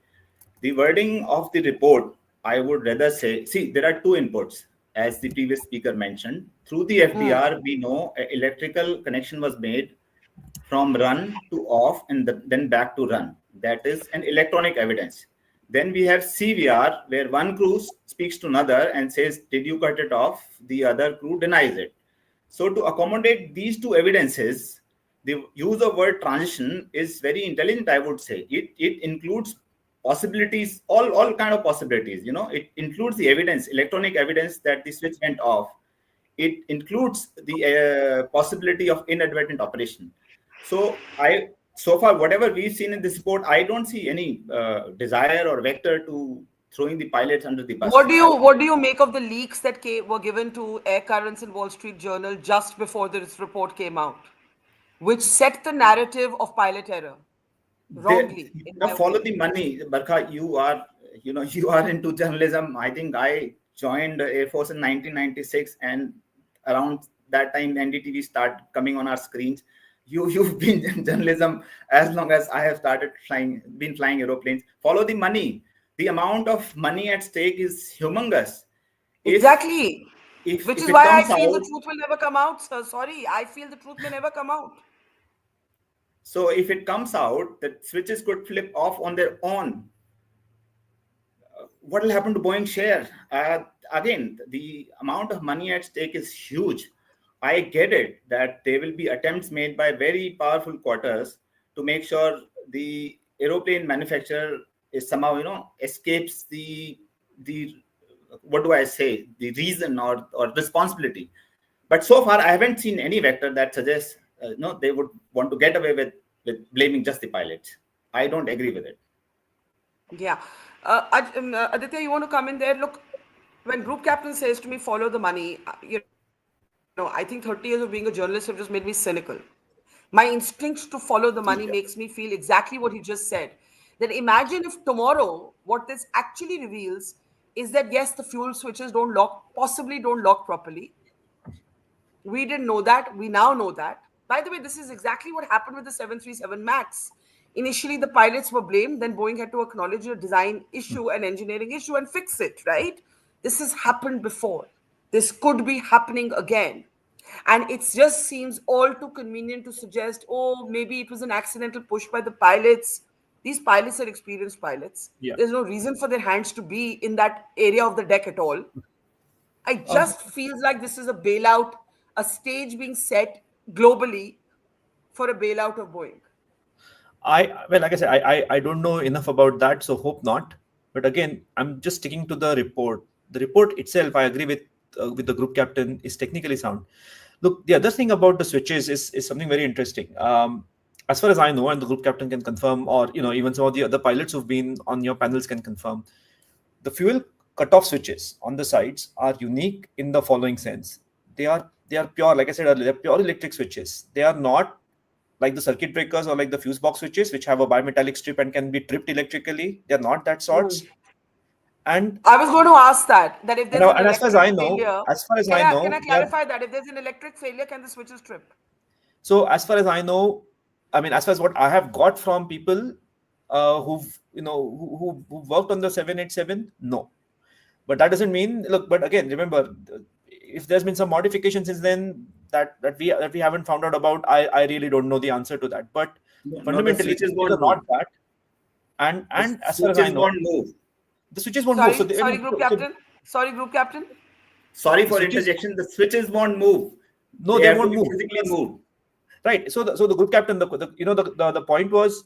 The wording of the report, I would rather say, see, there are two inputs, as the previous speaker mentioned. Through the FDR, we know an electrical connection was made from run to off and then back to run. That is an electronic evidence. Then we have CVR, where one crew speaks to another and says, did you cut it off? The other crew denies it. So to accommodate these two evidences, the use of word transition is very intelligent, I would say. It includes possibilities, all kind of possibilities. It includes the evidence, electronic evidence that the switch went off. It includes the possibility of inadvertent operation. So far, whatever we've seen in this report, I don't see any desire or vector to throwing the pilots under the bus. What do you make of the leaks that were given to Air Currents and Wall Street Journal just before this report came out? which set the narrative of pilot error wrongly, in my Follow opinion. the money. Barkha, you are into journalism. I think I joined Air Force in 1996, and around that time NDTV started coming on our screens. You've been in journalism as long as I have started been flying aeroplanes. Follow the money. The amount of money at stake is humongous. If Exactly. Which if is it why I comes feel the out, truth will never come out, sir. Sorry, I feel the truth may never come out. so if it comes out that switches could flip off on their own, what will happen to Boeing share? Again, the amount of money at stake is huge. I get it that there will be attempts made by very powerful quarters to make sure the aeroplane manufacturer is somehow, escapes the what do I say, the reason or responsibility. But so far, I haven't seen any vector that suggests no, they would want to get away with blaming just the pilots. I don't agree with it. Yeah. Aditya, you want to come in there? Look, when group captain says to me, follow the money, I think 30 years of being a journalist have just made me cynical. My instinct to follow the money makes me feel exactly what he just said. That imagine if tomorrow, what this actually reveals is that yes, the fuel switches don't lock, possibly don't lock properly. We didn't know that. We now know that. By the way, this is exactly what happened with the 737 MAX. Initially, the pilots were blamed, then Boeing had to acknowledge a design issue, an engineering issue, and fix it, right? This has happened before. This could be happening again. And it just seems all too convenient to suggest, oh, maybe it was an accidental push by the pilots. These pilots are experienced pilots. Yeah. There's no reason for their hands to be in that area of the deck at all. I Um, just feels like this is a bailout, a stage being set globally for a bailout of Boeing. well, like I said, I don't know enough about that, so hope not. But again, I'm just sticking to the report. The report itself, I agree with the group captain, is technically sound. Look, the other thing about the switches is something very interesting. As far as I know, and the group captain can confirm, or even some of the other pilots who've been on your panels can confirm, the fuel cutoff switches on the sides are unique in the following sense. They are pure, like I said earlier, they're pure electric switches. They are not like the circuit breakers or like the fuse box switches, which have a bimetallic strip and can be tripped electrically. They're not that sorts. And I was going to ask that if there's an and as far as electric I know, failure, as far as can I I can know, I clarify that if there's an electric failure, can the switches trip? so as far as I know, I mean, as far as what I have got from people who worked on the 787, no. But that doesn't mean, look, but again, remember, if there's been some modification since then that we haven't found out about, I really don't know the answer to that. But No, the fundamentally, the switches switches won't are not move. that. The And as far as I switches know, won't move. the switches won't move. So Sorry, they, I sorry, mean, group captain. Sorry, group captain. Sorry the for switches, interjection. The switches won't move. no, They they have to won't be move physically because, moved. right. So the group captain, the point was,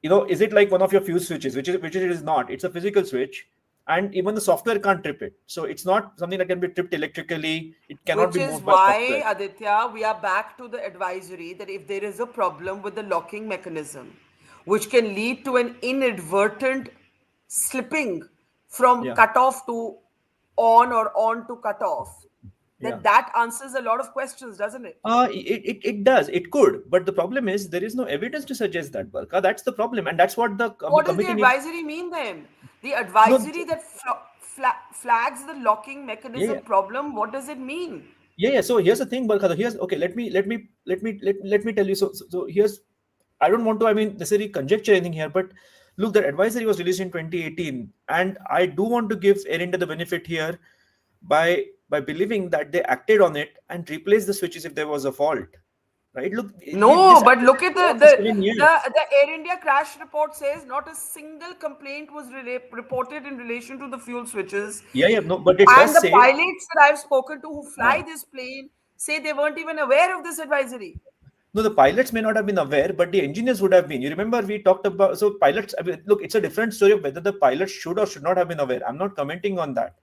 is it like one of your fuse switches, which it is not. It's a physical switch, and even the software can't trip it. So it's not something that can be tripped electrically. It cannot Which be is moved by why, software. Aditya, we are back to the advisory that if there is a problem with the locking mechanism, which can lead to an inadvertent slipping from Yeah, cutoff to on or on to cutoff, yeah. then that answers a lot of questions, doesn't it? It does. It could, but the problem is there is no evidence to suggest that, Barkha. That's the problem, and that's what the What does the committee needs. advisory mean then? The No, advisory that flags the locking yeah, yeah. mechanism problem, what does it mean? Yeah. So here's the thing, Barkha. Here's okay. Let me tell you. So here's. I don't want to. I mean, necessarily conjecture anything here, but look, that advisory was released in 2018, and I do want to give Air India the benefit here by believing that they acted on it and replaced the switches if there was a fault. Right? Look, No, this but advisory look at was for 7 years. the Air India crash report says not a single complaint was reported in relation to the fuel switches, Yeah, yeah. No, but it and does the say. pilots that I've spoken to who Uh, fly this plane say they weren't even aware of this advisory. No, the pilots may not have been aware, but the engineers would have been. You remember we talked about, so pilots. I mean, look, it's a different story of whether the pilots should or should not have been aware. I'm not commenting on that,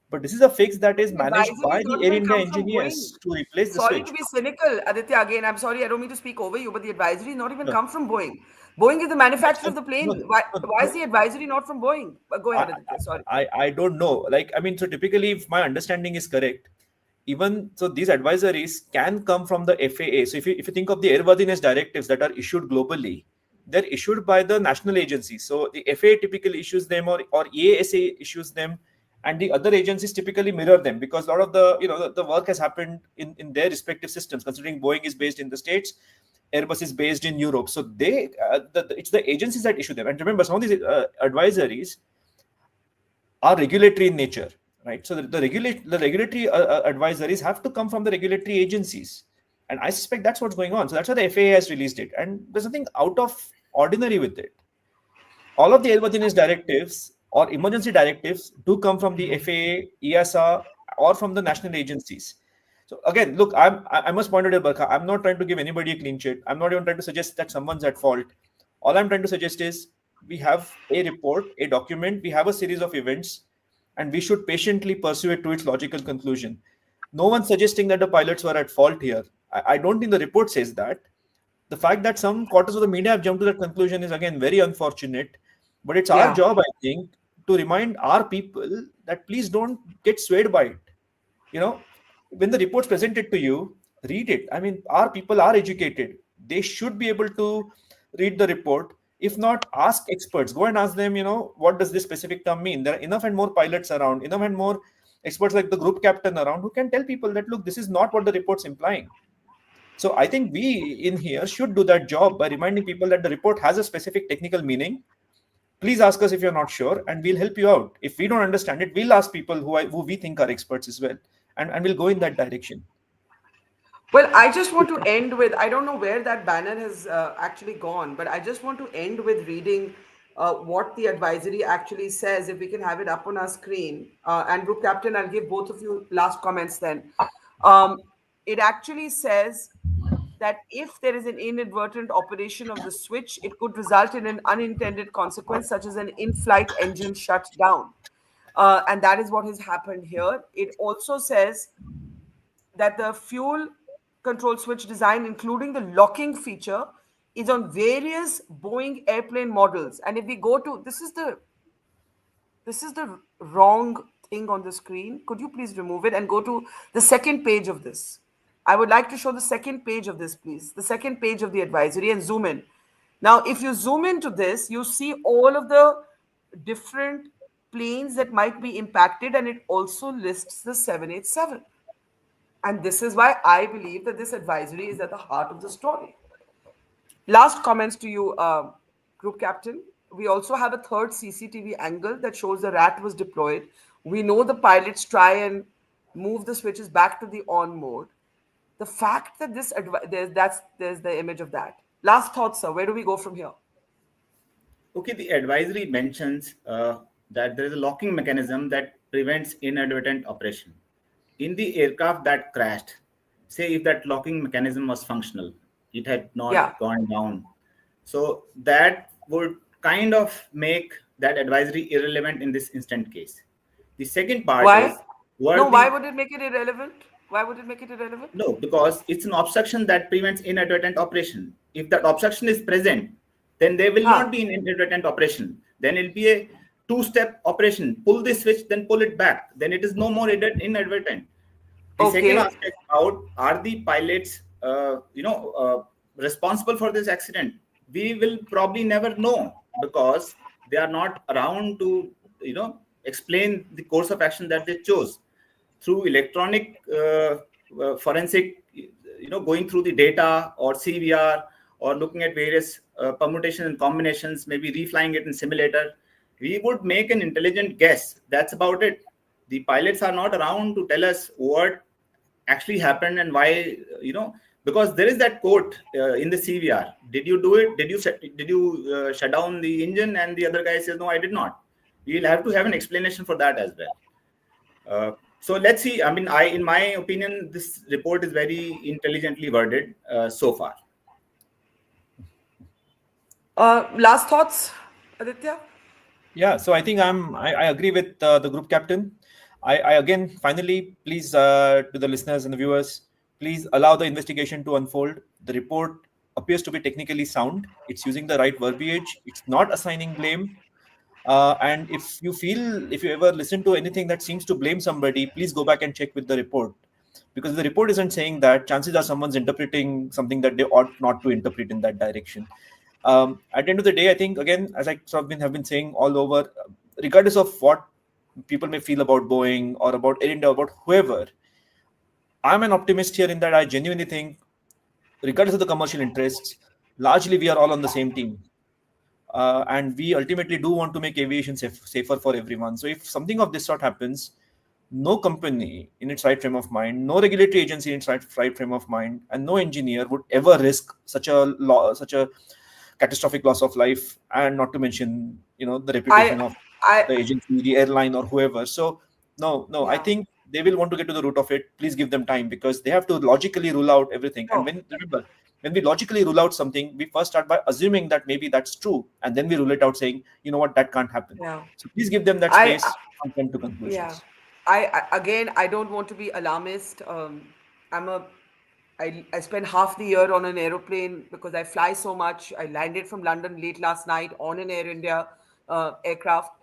but this is a fix that is managed by Advisories the don't Air even India come from Boeing. engineers to replace the Sorry to switch. be cynical, Aditya. Again, I'm sorry. I don't mean to speak over you, but the advisory not even No, come from Boeing. Boeing is the that's manufacturer fine. of the No, plane. Why is no, the advisory not from Boeing? Go I, ahead, Aditya. Sorry. I don't know. Like, I mean, so typically, if my understanding is correct, even so, these advisories can come from the FAA. So if you think of the airworthiness directives that are issued globally, they're issued by the national agencies. So the FAA typically issues them, or EASA issues them, and the other agencies typically mirror them, because a lot of the work has happened in their respective systems. Considering Boeing is based in the States, Airbus is based in Europe, so it's the agencies that issue them. And remember, some of these advisories are regulatory in nature, right? So the regulatory advisories have to come from the regulatory agencies, and I suspect that's what's going on. So that's why the FAA has released it, and there's nothing out of ordinary with it. All of the airworthiness directives or emergency directives do come from the FAA, EASA, or from the national agencies. So again, look, I must point out, Barkha, I'm not trying to give anybody a clean sheet. I'm not even trying to suggest that someone's at fault. All I'm trying to suggest is we have a report, a document, we have a series of events, and we should patiently pursue it to its logical conclusion. No one's suggesting that the pilots were at fault here. I don't think the report says that. The fact that some quarters of the media have jumped to that conclusion is again very unfortunate. But it's our job, I think, to remind our people that please don't get swayed by it. When the report's presented to you, read it. I mean, our people are educated. They should be able to read the report. If not, ask experts. Go and ask them, what does this specific term mean? There are enough and more pilots around, enough and more experts like the group captain around who can tell people that, look, this is not what the report's implying. So I think we in here should do that job by reminding people that the report has a specific technical meaning. Please ask us if you're not sure, and we'll help you out. If we don't understand it, we'll ask people who we think are experts as well, and we'll go in that direction. Well, I just want to end with, I don't know where that banner has actually gone, but I just want to end with reading what the advisory actually says. If we can have it up on our screen. And Group Captain, I'll give both of you last comments then. It actually says that if there is an inadvertent operation of the switch, it could result in an unintended consequence, such as an in-flight engine shutdown. And that is what has happened here. It also says that the fuel control switch design, including the locking feature, is on various Boeing airplane models. And if we go to, this is the wrong thing on the screen. Could you please remove it and go to the second page of this? I would like to show the second page of this, please. The second page of the advisory, and zoom in. Now, if you zoom into this, you see all of the different planes that might be impacted, and it also lists the 787. And this is why I believe that this advisory is at the heart of the story. Last comments to you, Group Captain. We also have a third CCTV angle that shows the rat was deployed. We know the pilots try and move the switches back to the on mode. The fact that there's the image of that. Last thoughts, sir. Where do we go from here? Okay, the advisory mentions that there is a locking mechanism that prevents inadvertent operation. In the aircraft that crashed, say if that locking mechanism was functional, it had not gone down. So that would kind of make that advisory irrelevant in this instant case. The second part is... why would it make it irrelevant? Why would it make it irrelevant? No, because it's an obstruction that prevents inadvertent operation. If that obstruction is present, then there will not be an inadvertent operation. Then it'll be a two-step operation. Pull the switch, then pull it back. Then it is no more inadvertent. The second aspect out, are the pilots, responsible for this accident? We will probably never know, because they are not around to, explain the course of action that they chose. Through electronic forensic, going through the data or CVR, or looking at various permutations and combinations, maybe reflying it in simulator, we would make an intelligent guess. That's about it. The pilots are not around to tell us what actually happened and why, because there is that quote in the CVR. Did you do it? Did you shut down the engine? And the other guy says, no, I did not. We'll have to have an explanation for that as well. So let's see. I mean, in my opinion, this report is very intelligently worded so far. Last thoughts, Aditya? Yeah, so I think I agree with the group captain. I again, finally, please, to the listeners and the viewers, please allow the investigation to unfold. The report appears to be technically sound. It's using the right verbiage. It's not assigning blame. And if you ever listen to anything that seems to blame somebody, please go back and check with the report. Because if the report isn't saying that, chances are someone's interpreting something that they ought not to interpret in that direction. At the end of the day, I think, again, as I sort of have been saying all over, regardless of what people may feel about Boeing or about Air India, about whoever, I'm an optimist here in that I genuinely think, regardless of the commercial interests, largely we are all on the same team. And we ultimately do want to make aviation safer for everyone. So if something of this sort happens, no company in its right frame of mind, no regulatory agency in its right frame of mind, and no engineer would ever risk such a catastrophic loss of life, and not to mention, the reputation I, of I, the agency, the airline, or whoever. So no, I yeah, think they will want to get to the root of it. Please give them time, because they have to logically rule out everything. And sure. when we logically rule out something, we first start by assuming that maybe that's true, and then we rule it out saying, you know what, that can't happen. Yeah. So please give them that I, space and come to yeah. conclusions. Again, I don't want to be alarmist. I'm a I spend half the year on an aeroplane because I fly so much. I landed from London late last night on an Air India aircraft.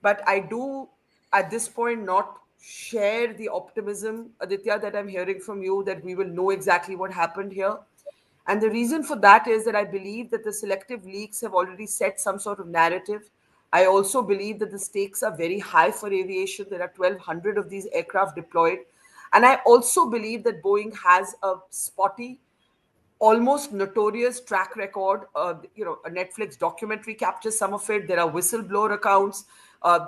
But I do, at this point, not share the optimism, Aditya, that I'm hearing from you that we will know exactly what happened here. And the reason for that is that I believe that the selective leaks have already set some sort of narrative. I also believe that the stakes are very high for aviation. There are 1,200 of these aircraft deployed. And I also believe that Boeing has a spotty, almost notorious track record. A Netflix documentary captures some of it. There are whistleblower accounts.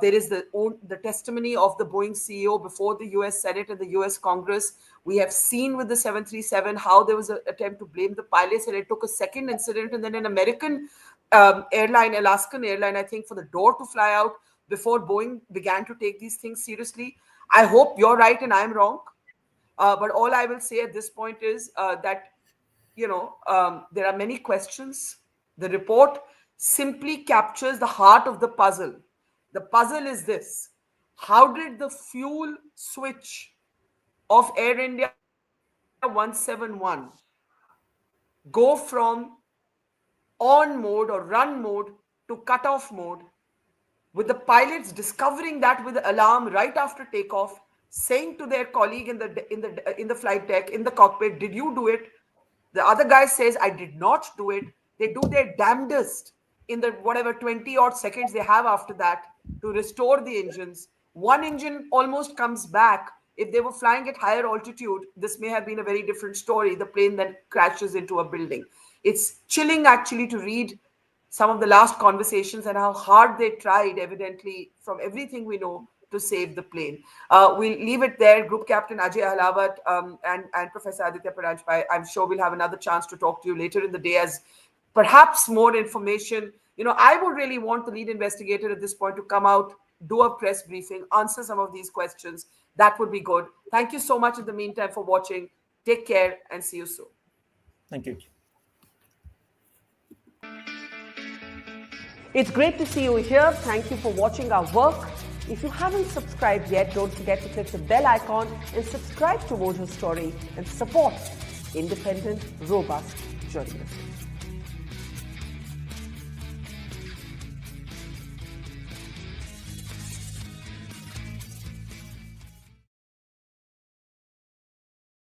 There is the testimony of the Boeing CEO before the US Senate and the US Congress. We have seen with the 737 how there was an attempt to blame the pilots, and it took a second incident, and then an American airline, Alaskan airline, I think, for the door to fly out before Boeing began to take these things seriously. I hope you're right and I'm wrong. But all I will say at this point is that there are many questions. The report simply captures the heart of the puzzle. The puzzle is this: how did the fuel switch of Air India 171 go from on mode or run mode to cut off mode, with the pilots discovering that with the alarm right after takeoff, saying to their colleague in the flight deck, in the cockpit, "Did you do it?" The other guy says, "I did not do it." They do their damnedest in the whatever 20 odd seconds they have after that to restore the engines. One engine almost comes back. If they were flying at higher altitude, this may have been a very different story. The plane then crashes into a building. It's chilling actually to read some of the last conversations and how hard they tried, evidently, from everything we know, to save the plane. We'll leave it there. Group Captain Ajay Ahlawat and Professor Aditya Paranjpai, I'm sure we'll have another chance to talk to you later in the day as perhaps more information. I would really want the lead investigator at this point to come out, do a press briefing, answer some of these questions. That would be good. Thank you so much in the meantime for watching. Take care and see you soon. Thank you. It's great to see you here. Thank you for watching our work. If you haven't subscribed yet, don't forget to click the bell icon and subscribe to Mojo Story and support independent, robust journalism.